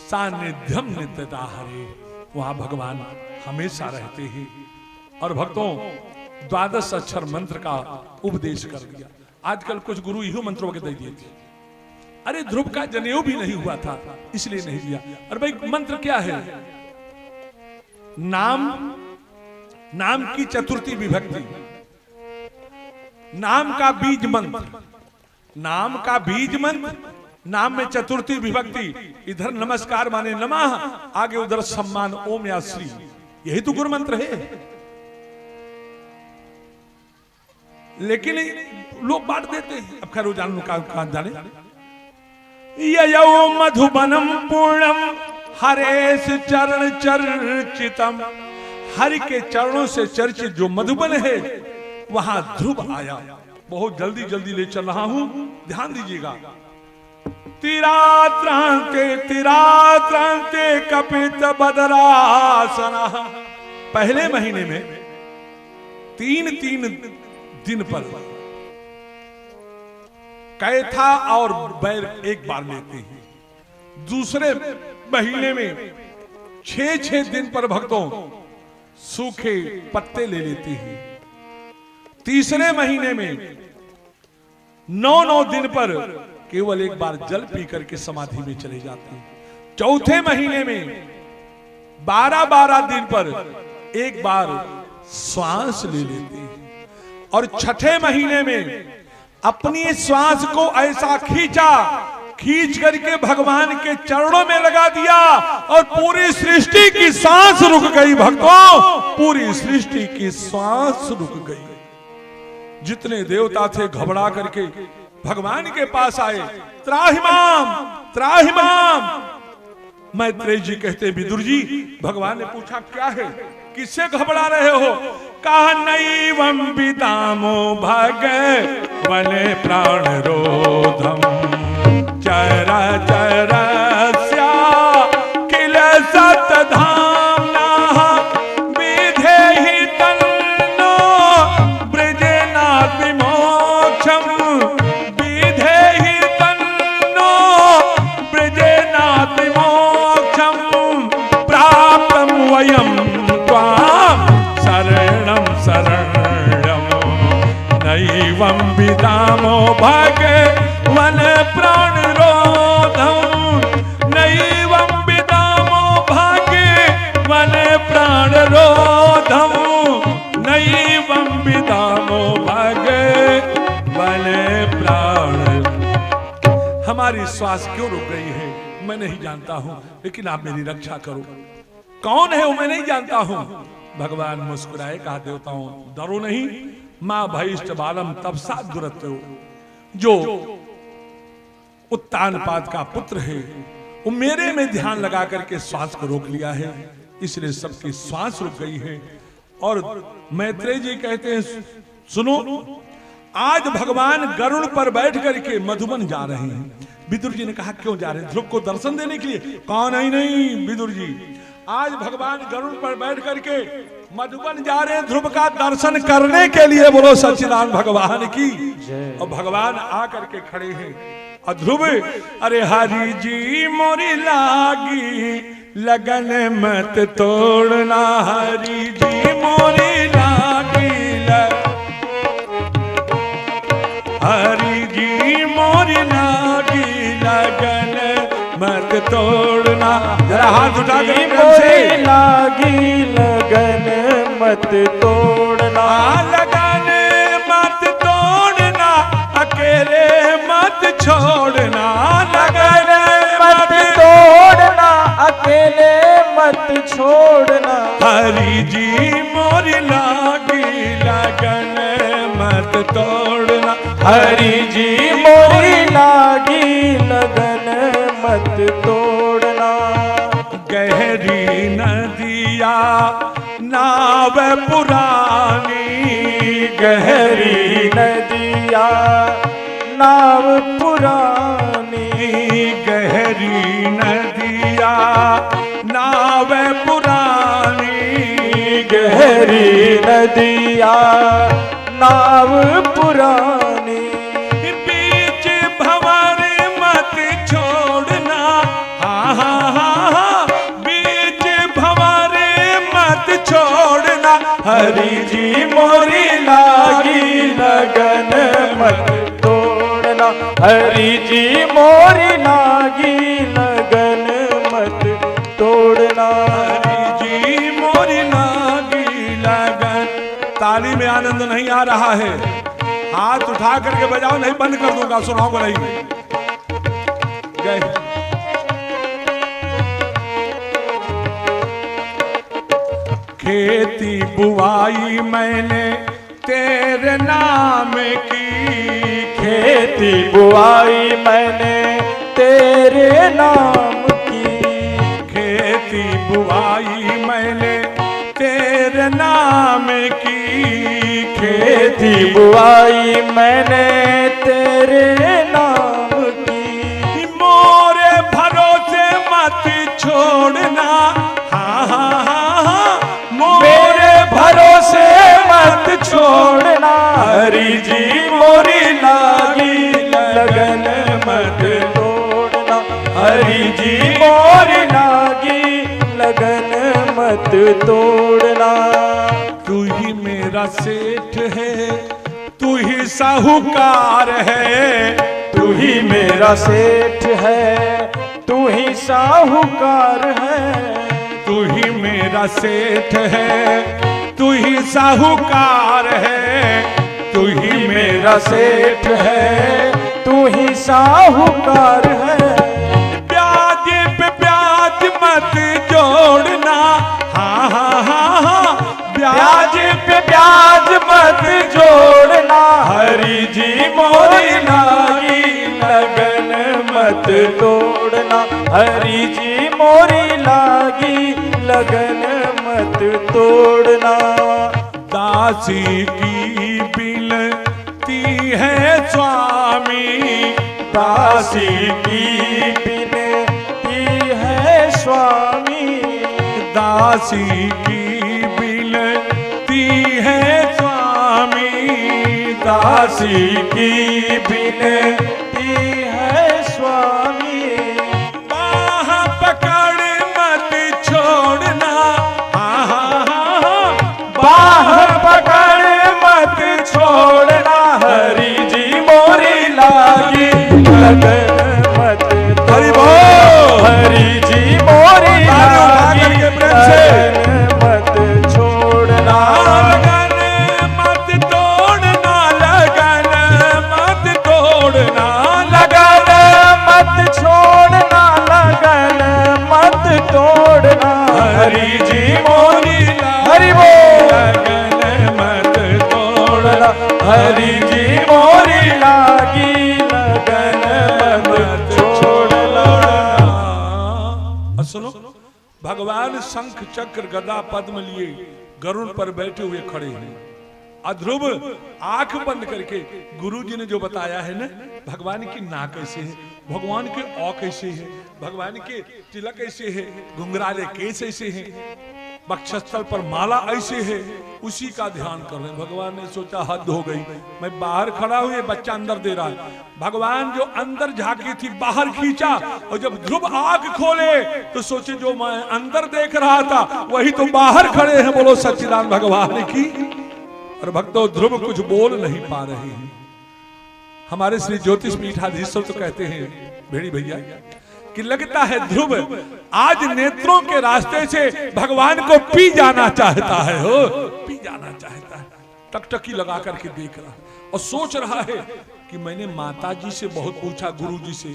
सानिध्यम नित्यदा हरे, वहां भगवान हमेशा रहते हैं। और भक्तों 12 अक्षर मंत्र का उपदेश कर दिया। आजकल कुछ गुरु इहो मंत्रों के दे दिए थे। अरे ध्रुव का जनेऊ भी नहीं हुआ था इसलिए नहीं दिया। और भाई मंत्र क्या है? नाम की चतुर्थी विभक्ति, नाम का बीज मंत्र, नाम का बीज मंत्र, नाम में चतुर्थी विभक्ति। इधर नमस्कार माने नमः, आगे उधर सम्मान ओम या श्री, यही तो गुरु मंत्र है। लेकिन लोग बांट देते हैं। अब खैर जान का जाने। ययौ मधुबनम पूर्णम हरेश चरण चर्चितम, हरि के चरणों से चर्चित जो मधुबन है वहां ध्रुव आया। बहुत जल्दी जल्दी ले चल रहा हूं, ध्यान दीजिएगा। तिरात्रांते कपित बदरासना, पहले महीने में 3 दिन पर कैथा और बैर एक बार लेते हैं। दूसरे महीने में 6 दिन पर भक्तों सूखे पत्ते ले लेती है। तीसरे महीने में 9 दिन पर केवल एक बार जल पी करके समाधि में चले जाते हैं। चौथे महीने में 12 दिन पर एक बार श्वास ले लेते हैं। और छठे महीने में अपनी श्वास को ऐसा खींच करके भगवान के चरणों में लगा दिया और पूरी सृष्टि की सांस रुक गई। भक्तों, पूरी सृष्टि की सांस रुक गई। जितने देवता थे घबरा करके भगवान के पास आए, त्राहिमाम त्राहिमाम। मैत्रेय जी कहते, विदुर जी, भगवान ने पूछा क्या है, किससे घबरा रहे हो? कहा नैवं विदामो भगवने प्राण रोधम चरा चरस्या किल सतधाम्ना विधेहि तन्नो ब्रजेनाथ विमोक्षम विधेहि तन्नो ब्रजेनाथ विमोक्षम प्राप्तं वयं त्वां शरणं शरणं नैवं विदामो भगवन प्राण रोधम नैवं विदामो भगवन प्राण रोधम नैवं विदामो भगवन प्राण। हमारी श्वास क्यों रुक गई है मैं नहीं जानता हूं, लेकिन आप मेरी रक्षा करो। कौन है वो मैं नहीं जानता हूं। भगवान मुस्कुराए, कहा देवताओं डरो नहीं, मां भैष्ट बालम तपसा दुरत्यो, जो उत्तानपाद का पुत्र है वो मेरे में ध्यान लगा करके श्वास को रोक लिया है, इसलिए सबकी श्वास रुक गई है। और मैत्रेय जी कहते हैं सुनो, आज भगवान गरुड़ पर बैठ करके मधुबन जा रहे हैं। विदुर जी ने कहा क्यों जा रहे हैं? ध्रुव को दर्शन देने के लिए? कहा नहीं विदुर जी, आज भगवान गरुड़ पर बैठ करके मधुबन जा रहे हैं ध्रुव का दर्शन करने के लिए। बोलो सच्चिदानंद भगवान की। और भगवान आकर के खड़े हैं और ध्रुव, अरे हरि जी मोरी लागी लगन मत तोड़ना, हरि जी मोरी लागी हरि जी मोरी लागी लगन मत तोड़ना। जरा हाथ उठा के मोरी लागी लगन मत तोड़ना, लगन मत तोड़ना, अकेले मत छोड़ना, लगन मत तोड़ना, अकेले मत छोड़ना, हरि जी मोरी लागी लगन मत तोड़ना, हरि जी मोरी लागी लगन मत तोड़ना। गहरी नदिया नाव पुरानी, गहरी नदिया नाव पुरानी, गहरी नदिया नाव पुरानी, गहरी नदिया नाव पुरानी, बीच भंवर मत छोड़ना, हाँ हाँ हाँ, बीच भंवर मत छोड़ना, हरि जी मोरी लागी लगन मत तोड़ना, हरि जी मोरी लागी लगन मत तोड़ना, हरि जी मोरी लागी लगन। ताली में आनंद नहीं आ रहा है, हाथ उठा करके बजाओ, नहीं बंद कर दूंगा, सुनाऊंगा नहीं। गए खेती बुआई मैंने तेरे नाम की, खेती बुआई मैंने तेरे नाम की, खेती बुआई मैंने तेरे नाम की, खेती बुआई मैंने तेरे नाम की, मोरे भरोसे मत छोड़ना, हाँ हाँ हाँ हाँ, मेरे भरोसे मत छोड़ना, हरि जी मोरी लागी लगन मत तोड़ना, हरि जी मोरी लागी लगन तोड़ना। तू ही मेरा सेठ है, तू ही साहूकार है, तू ही मेरा सेठ है, तू ही साहूकार है। तू ही मेरा सेठ है, तू ही साहूकार है, तू ही मेरा सेठ है, तू ही साहूकार है। ब्याज पे ब्याज मत जोड़ना, हाँ हाँ हाँ हाँ, ब्याज पे ब्याज मत जोड़ना। हरि जी मोरी लागी लगन मत तोड़ना। हरि जी मोरी लागी लगन मत तोड़ना। दासी की बिनती है स्वामी, दासी की बिनती है स्वामी। दासी की बिनती है स्वामी, दासी की बिनती है स्वामी। बाह पकड़ मत छोड़ना, हाँ हाँ हाँ हाँ, बाह पकड़ मत छोड़ना। हरि जी मोरी लागी लगन मत हरि तोड़ना। बोल। हरि जी मोरी लागी करके प्रेम से। लगन मत छोड़ना। लगन मत तोड़ना, लगन मत तोड़ना, लगन मत छोड़ना। लगन मत तोड़ना। हरि जी मोरी हरि बोल। लगन मत तोड़ना, हरि जी मोरी लागी लगन मत छोड़ना। और सुनो, भगवान शंख चक्र गदा पद्म लिए गरुड़ पर बैठे हुए खड़े हैं। अध्रुव आंख बंद करके गुरुजी ने जो बताया है ना, भगवान की नाक कैसे है, भगवान के औ कैसे है, भगवान के तिलक ऐसे है, घुंघराले केस ऐसे हैं, वक्षस्थल पर माला ऐसे है, उसी का ध्यान कर रहे हैं। भगवान ने सोचा हद हो गई, मैं बाहर खड़ा हूं, ये बच्चा अंदर दे रहा है। भगवान जो अंदर झांकी थी बाहर खींचा, और जब ध्रुव आंख खोले तो सोचे जो मैं अंदर देख रहा था वही तो बाहर खड़े हैं। बोलो सच्चिदानंद भगवान की। और भक्तों, ध्रुव कुछ बोल नहीं पा रहे हैं। हमारे श्री ज्योतिष पीठाधीश्वर तो कहते हैं भेड़ी भैया कि लगता है ध्रुव आज नेत्रों के रास्ते से भगवान को पी जाना चाहता है, हो पी जाना चाहता है। टकटकी लगा करके देख रहा और सोच रहा है कि मैंने माता जी से बहुत पूछा, गुरु जी से,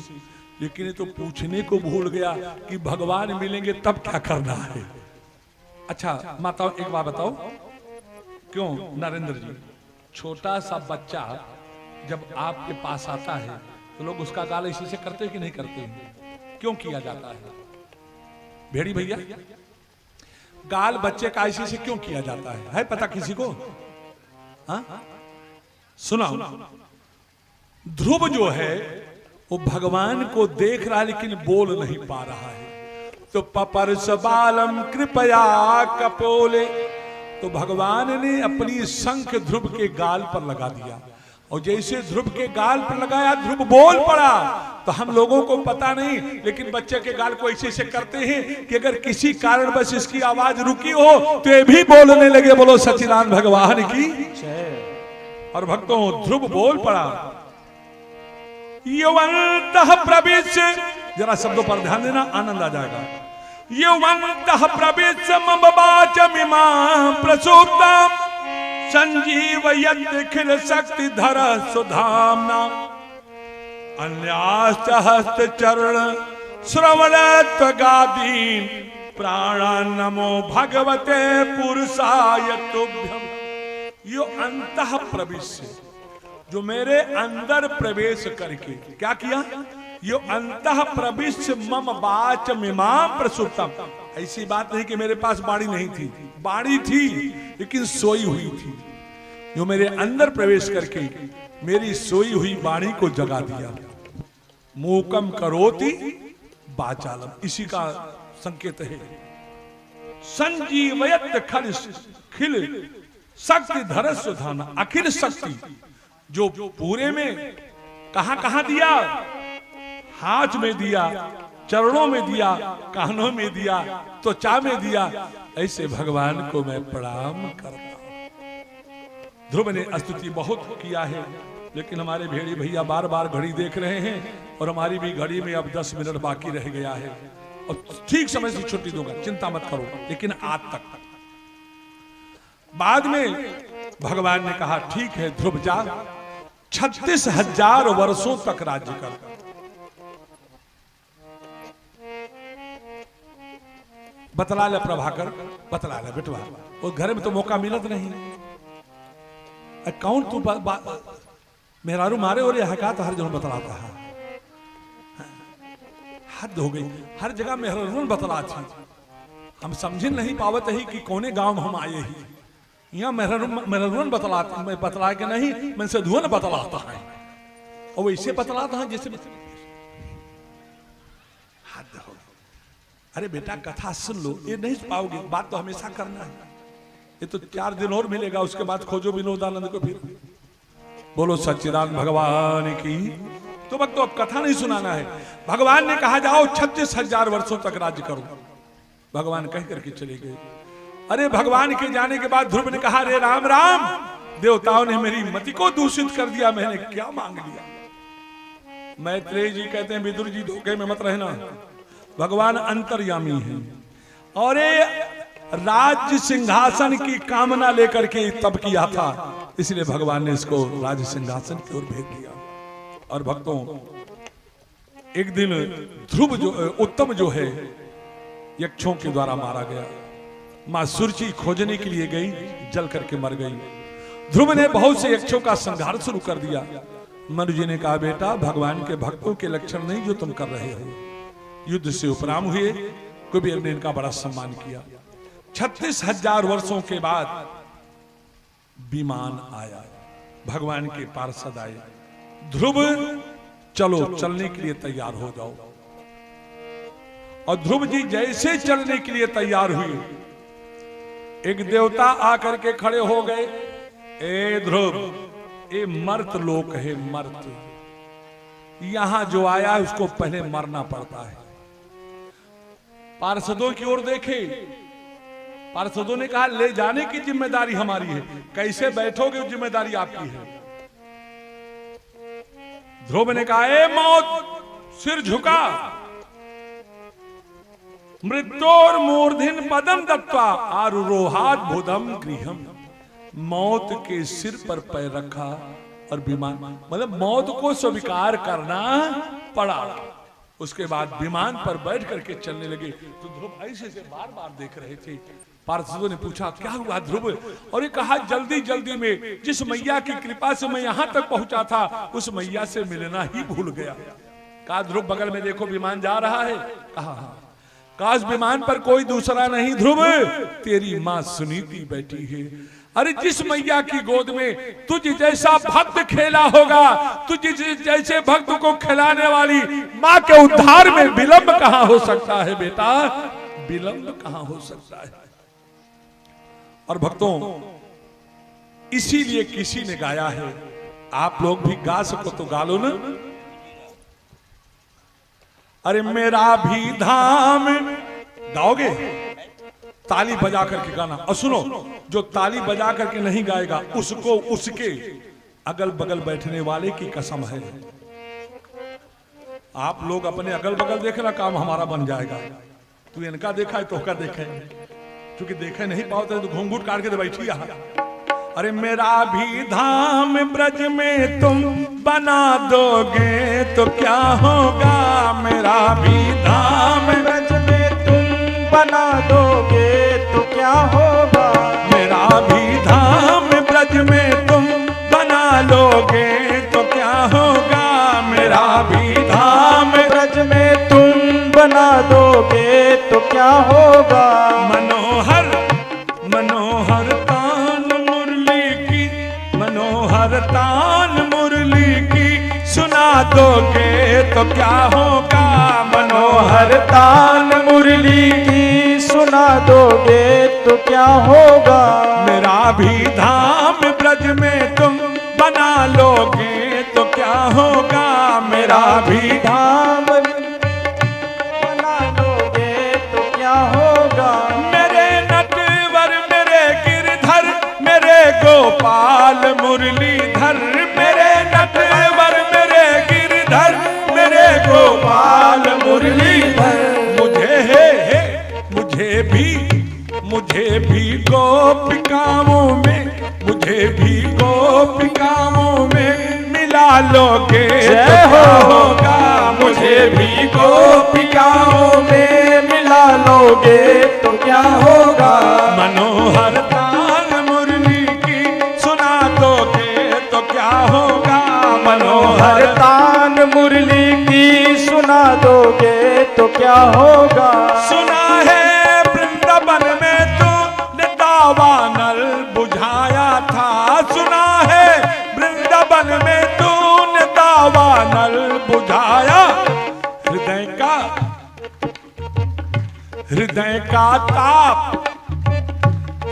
लेकिन ये तो पूछने को भूल गया कि भगवान मिलेंगे तब क्या करना है। अच्छा माता एक बात बताओ, क्यों नरेंद्र जी, छोटा सा बच्चा जब आपके पास आता है तो लोग उसका गाल इसी से करते कि नहीं करते हैं? क्यों किया जाता है भेड़ी भैया? गाल बच्चे का इसी से क्यों किया जाता है पता किसी को? हाँ सुना, ध्रुव जो है वो भगवान को देख रहा है लेकिन बोल नहीं पा रहा है। तो पपर सबालम कृपया कपोले, तो भगवान ने अपनी शंख ध्रुव के गाल पर लगा दिया, और जैसे ध्रुव के गाल पर लगाया ध्रुव बोल पड़ा। तो हम लोगों को पता नहीं, लेकिन बच्चे के गाल को ऐसे करते हैं कि अगर किसी कारण बस इसकी आवाज रुकी हो तो ये भी बोलने लगे। बोलो सच्चिदानंद भगवान की। और भक्तों, ध्रुव बोल पड़ा, यौवन्तः प्रविश्य, जरा शब्दों पर ध्यान देना, आनंद आ जाएगा। यौवन्तः प्रविश्य मम वाचमिमां प्रसूप्तां संजीवयत् शक्ति धर सुधाम्ना, अन्याश्च हस्त चरण श्रवण त्वगादीन् प्राणान् नमो भगवते पुरुषाय तुभ्यम्। यो अंतः प्रविश्य, जो मेरे अंदर प्रवेश करके क्या किया? यो अंतः प्रविश्य मम वाचमिमां प्रसूप्तम्। ऐसी बात नहीं कि मेरे पास बाणी नहीं थी, बाणी थी लेकिन सोई हुई थी। जो मेरे अंदर प्रवेश करके मेरी सोई हुई बाणी को जगा दिया। मूकम करोति वाचालम, इसी का संकेत है। संजीवयत् खिल शक्ति धर सुधाना, अखिल शक्ति जो पूरे में कहां कहां दिया? हाथ में दिया, चरणों में दिया, कानों में दिया, त्वचा में दिया, ऐसे भगवान को मैं प्रणाम करता हूं। ध्रुव ने स्तुति बहुत किया है, लेकिन हमारे भेड़ी भैया बार बार घड़ी देख रहे हैं और हमारी भी घड़ी में अब 10 मिनट बाकी रह गया है और ठीक समय से छुट्टी दूंगा, चिंता मत करो। लेकिन आज तक बाद में भगवान ने कहा ठीक है ध्रुव जा, 36,000 वर्षों तक राज्य कर। बतला ले प्रभाकर, बतला ले बेटवा, वो घर में तो मौका मिलत नहीं। कौन तू मेहरारू मारे और यह तो हर जगह बतलाता है, हद हो गई। हर जगह मेहरारू बतला थी, हम समझ नहीं पावत ही कि कोने गांव में हम आए ही। यहाँ मेहरारू बतलाता, मैं बतला के नहीं, मैं से धुआं बतलाता है और वैसे बतलाता है जैसे हद हो। अरे बेटा कथा सुन लो, ये नहीं पाओगे, बात तो हमेशा करना है। ये तो 4 दिन और मिलेगा, उसके बाद खोजो विनोदानंद को फिर। बोलो सच्चिदानंद भगवान की। तो वक्त तो अब कथा नहीं सुनाना है। भगवान ने कहा जाओ 36,000 वर्षों तक राज्य करो। भगवान कह करके चले गए। अरे भगवान के जाने के बाद ध्रुव ने कहा रे राम राम, देवताओं ने मेरी मति को दूषित कर दिया, मैंने क्या मांग लिया। मैत्रेय जी कहते हैं विदुर जी धोखे में मत रहना, भगवान अंतर्यामी है और ये राज्य सिंहासन की कामना लेकर के तब किया था, इसलिए भगवान ने इसको राज्य सिंहासन की ओर भेज दिया। और भक्तों एक दिन ध्रुव जो उत्तम जो है यक्षों के द्वारा मारा गया। मां सुरची खोजने के लिए गई, जल करके मर गई। ध्रुव ने बहुत से यक्षों का संहार शुरू कर दिया। मनु जी ने कहा बेटा भगवान के भक्तों के लक्षण नहीं जो तुम कर रहे हो। युद्ध से उपराम हुए, कुबेर ने इनका बड़ा सम्मान किया। 36,000 वर्षों के बाद विमान आया, भगवान के पार्षद आए, ध्रुव चलो चलने के लिए तैयार हो जाओ। और ध्रुव जी जैसे चलने के लिए तैयार हुए, एक देवता आकर के खड़े हो गए। ए ध्रुव, ये मर्त लोक है, मर्त, यहां जो आया उसको पहले मरना पड़ता है। पार्षदों की ओर देखे, पार्षदों ने कहा ले जाने की जिम्मेदारी हमारी है, कैसे बैठोगे जिम्मेदारी आपकी है। ध्रुव ने कहा ए मौत, सिर झुका, मृत्योर मूर्धिन पदम दत्वा आरुरोहात बुधम गृहम। मौत के सिर पर पैर रखा और विमान, मतलब मौत को स्वीकार करना पड़ा। उसके बाद विमान पर बैठ करके चलने लगे। तो ध्रुव ऐसे से बार बार देख रहे थे। पार्षदों ने पूछा क्या हुआ ध्रुव, और ये कहा जल्दी जल्दी में जिस मैया की कृपा से मैं यहां तक पहुंचा था, उस मैया से मिलना ही भूल गया। कहा ध्रुव बगल में देखो विमान जा रहा है। कहा काश विमान पर कोई दूसरा नहीं ध्रुव, तेरी मां सुनीति बैठी है। अरे जिस मैया की गोद में तुझ जैसा भक्त खेला होगा, तुझ जैसे भक्त को खिलाने वाली मां के उद्धार में विलंब कहां हो सकता है बेटा, विलंब कहां हो सकता है। और भक्तों इसीलिए किसी ने गाया है, आप लोग भी गा सको तो गा लो ना। अरे मेरा भी धाम, गाओगे? ताली बजा करके गाना। और सुनो, जो ताली बजा करके नहीं गाएगा उसको उसके अगल बगल बैठने वाले की कसम है। आप लोग अपने अगल बगल देखना, काम हमारा बन जाएगा। तू इनका देखा है तो का देखे, क्योंकि देखे नहीं पाओ तो घूंघूट काट के तो बैठी है। अरे मेरा भी धाम ब्रज में तुम बना दोगे तो क्या होगा, मेरा भी धाम ब्रज में तुम बना दोगे तो क्या होगा। मेरा भी धाम ब्रज में तुम बना लोगे तो क्या होगा, मेरा भी धाम ब्रज में तुम बना दोगे तो क्या होगा। मनोहर मनोहर तान मुरली की, मनोहर तान मुरली की सुना दोगे तो क्या होगा, मनोहर तान मुरली की सुना दोगे तो क्या होगा। मेरा भी धाम ब्रज में तुम बना लोगे तो क्या होगा, मेरा भी धाम गोपिकाओं में, मुझे भी गोपिकाओं में मिला लोगे जय तो हो क्या होगा। मुझे भी गोपिकाओं में मिला लोगे तो क्या होगा। मनोहर तान मुरली की सुना दोगे तो क्या होगा। मनोहर तान मुरली की सुना दोगे तो क्या होगा। सुना है वृंदावन में तूने दावानल बुझाया था। सुना है वृंदावन में तूने दावानल बुझाया। हृदय का ताप,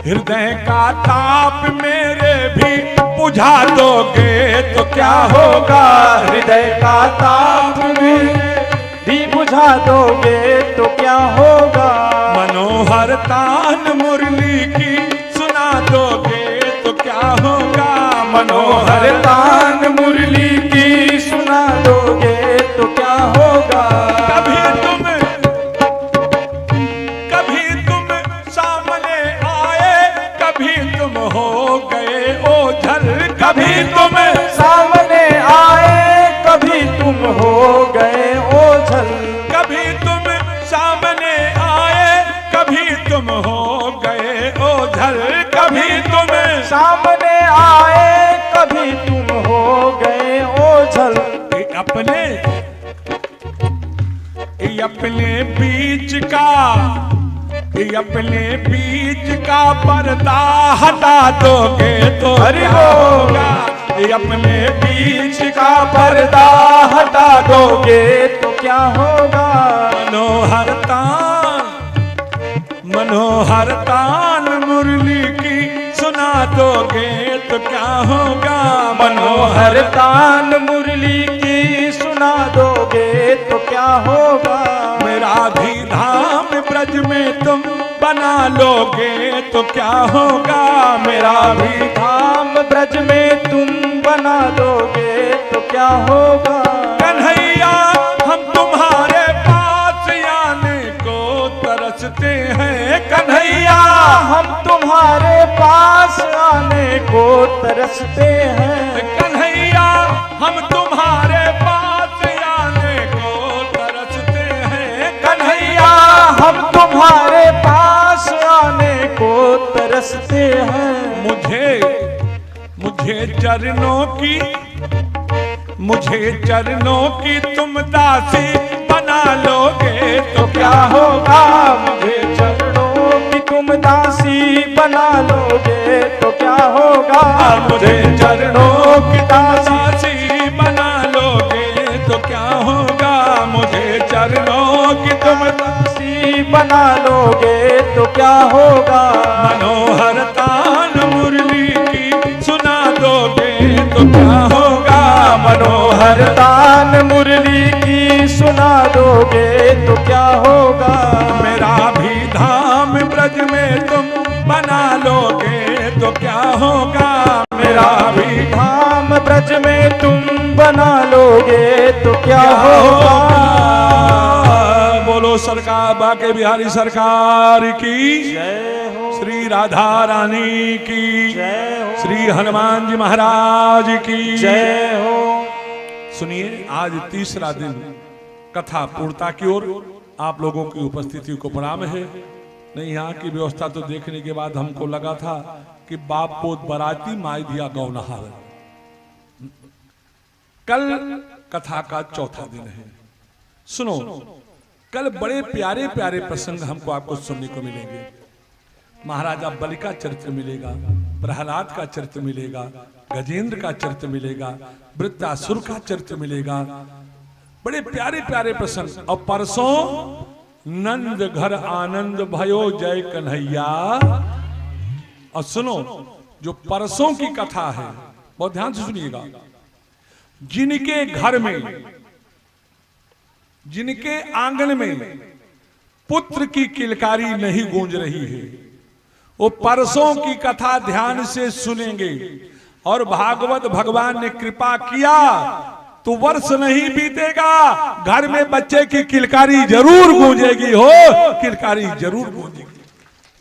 हृदय का ताप मेरे भी बुझा दोगे तो क्या होगा। हृदय का ताप भी बुझा दोगे तो क्या होगा। मनोहर तान मुरली की सुना दोगे तो क्या होगा। मनोहर तान मुरली की सुना दोगे तो क्या होगा। कभी तुम सामने आए, कभी तुम हो गए ओझल। कभी तुम सामने आए, कभी तुम हो गए ओझल। कभी तुम सामने आए, कभी तुम हो गए ओझल। कभी तुम सामने आए, कभी तुम हो गए ओझल। अपने बीच का, अपने बीच का पर्दा हटा दोगे तो हरि क्या बोल। होगा। अपने बीच का पर्दा हटा दोगे तो क्या होगा। मनोहर तान, मनोहर तान मुरली की सुना दोगे तो क्या होगा। मनोहर तान मुरली की सुना दोगे तो क्या होगा। मेरा भी धाम ब्रज में तुम बना लोगे तो क्या होगा। मेरा भी धाम ब्रज में तुम बना दोगे तो क्या होगा। कन्हैया हम तुम्हारे पास आने को तरसते हैं। कन्हैया हम तुम्हारे पास आने को तरसते हैं। कन्हैया हम तुम्हारे पास आने को तरसते हैं। कन्हैया हम तुम्हारे पास आने को तरसते हैं। मुझे चरणों की, मुझे चरणों की तुम दासी बना लोगे तो क्या होगा। मुझे चरणों की तुम दासी बना लोगे तो क्या होगा। मुझे चरणों की दासी बना लोगे तो क्या होगा। मुझे चरणों की तुम दासी बना लोगे तो क्या होगा। मनोहर तान मुरली की सुना दोगे तो क्या होगा। मनोहर तान मुरली की सुना दोगे तो क्या होगा। मेरा भी धाम ब्रज में तुम बना लोगे तो क्या होगा। मेरा भी धाम ब्रज में तुम बना लोगे तो क्या होगा। बोलो सरकार बाके बिहारी सरकार की जय हो। श्री राधा रानी की जय हो। श्री हनुमान जी महाराज की जय हो। सुनिए, आज तीसरा दिन कथा पूर्णता की ओर आप लोगों की उपस्थिति को प्रणाम है। नहीं, यहाँ की व्यवस्था तो देखने के बाद हमको लगा था कि बाप पोत बराती माई दिया गौनहार। कल कथा का चौथा दिन है। सुनो, कल बड़े प्यारे प्यारे प्रसंग हमको आपको सुनने को मिलेंगे। महाराजा बलि का चरित्र मिलेगा, प्रहलाद का चरित्र मिलेगा, गजेंद्र का चरित्र मिलेगा, वृत्तासुर का चरित्र मिलेगा। बड़े प्यारे प्यारे प्रसंग। और परसों नंद घर आनंद भयो जय कन्हैया। और सुनो, जो परसों की कथा है बहुत ध्यान से सुनिएगा। जिनके घर में, जिनके आंगन में पुत्र की किलकारी नहीं गूंज रही है, वो परसों की कथा ध्यान से सुनेंगे। और भागवत भगवान ने कृपा किया तो वर्ष नहीं बीतेगा, घर में बच्चे की किलकारी जरूर गूंजेगी। हो, किलकारी जरूर गूंजेगी।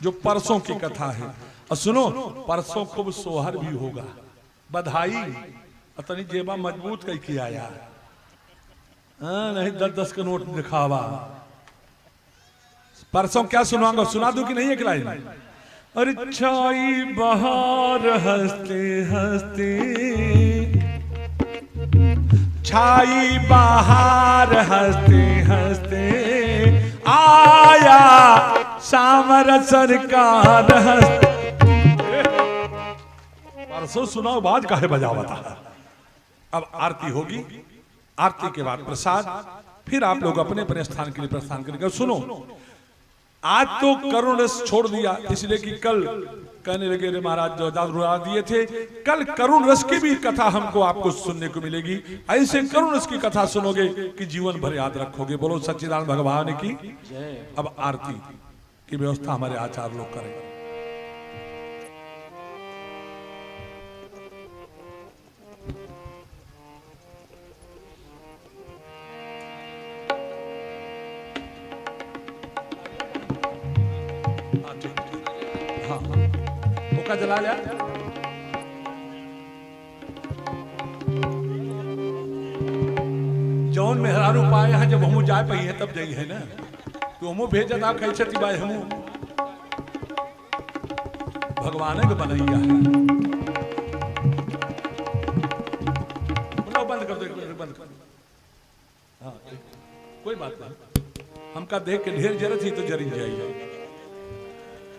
जो परसों की कथा है, और सुनो, परसों खूब सोहर भी होगा, बधाई अतनी जेबा मजबूत कई किया यार, नहीं 10-10 का नोट दिखावा। परसों क्या सुनाऊंगा, सुना दूं कि नहीं एक लाइन? अरे छाई बहार हंसते हंसते, छाई बहार हंसते हंसते, आया सामर सरकार हंसते। परसों सुनाओ, बाज काहे बजावता। अब आरती होगी, आरती के बाद प्रसाद, फिर आप लोग अपने अपने स्थान के लिए प्रस्थान करेंगे। सुनो, आज तो करुण रस छोड़ दिया, इसलिए कि कल कहने लगे रे महाराज जो रुला दिए थे, कल करुण रस की भी कथा हमको आपको सुनने को मिलेगी। ऐसे करुण रस की कथा सुनोगे कि जीवन भर याद रखोगे। बोलो सच्चिदानंद भगवान की। अब आरती की व्यवस्था हमारे आचार्य लोग करेंगे। हाँ, धोखा जला लिया। जौन मेहरारू पाए हैं, जब हम जाए पाई है तब जाई है ना, तो हमू भेजत आप कैसे तिबाए हमू भगवान के बनैया है। बंद कर दो, बंद कर दो। हाँ, कोई बात नहीं, हमका देख के ढेर जरूरत ही तो जरी जाइए।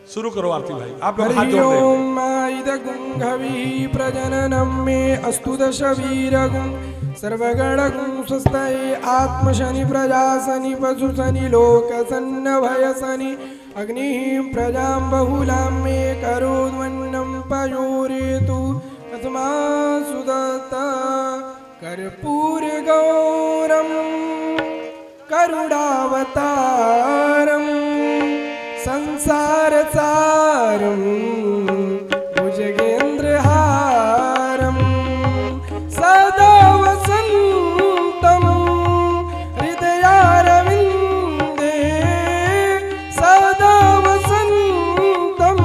शुरू करो आरती भाई, आप लोग हाथ जोड़ दे। प्रजननम मे अस्तु दश वीरगुं सर्वगणगुं स्वस्ताये आत्मशनि प्रजासनि पशुसनि लोकसन्नभयसनि अग्निं प्रजां बहुलां मे करोद्वन्नं पयोरेतु अस्मासु दत्ता कर्पूरगौरं करुणावतारम् संसारसारं भुजगेन्द्रहारं सदा वसन्तं हृदयारविन्दे, सदा वसन्तं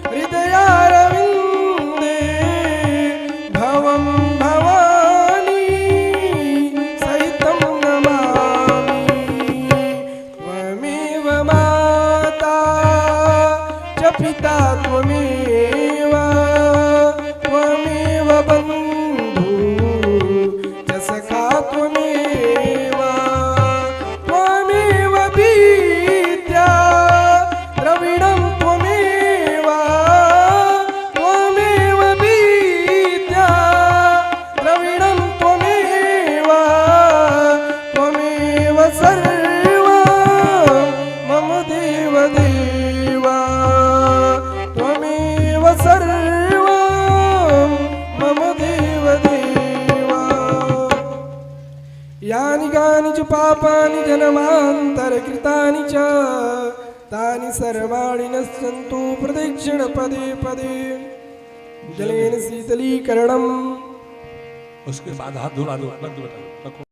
हृदयारविन्दे, भवं भवानी सहितं नमामि। त्वमेव पिता त्वमेव, त्वमेव बन्धु च सखा त्वमेव, त्वमेव विद्या द्रविणं त्वमेव, त्वमेव विद्या द्रविणं त्वमेव, त्वमेव सर्वं मम देव देव, सर्वं मम देव देव। यानि कानि च पापानि जन्मान्तरकृतानि च तानि सर्वाणि नश्यन्तु प्रदक्षिण पदे पदे। जलेन शीतलीकरणम्। उसके बाद हाथ धुला दो, रख दो बेटा, रखो।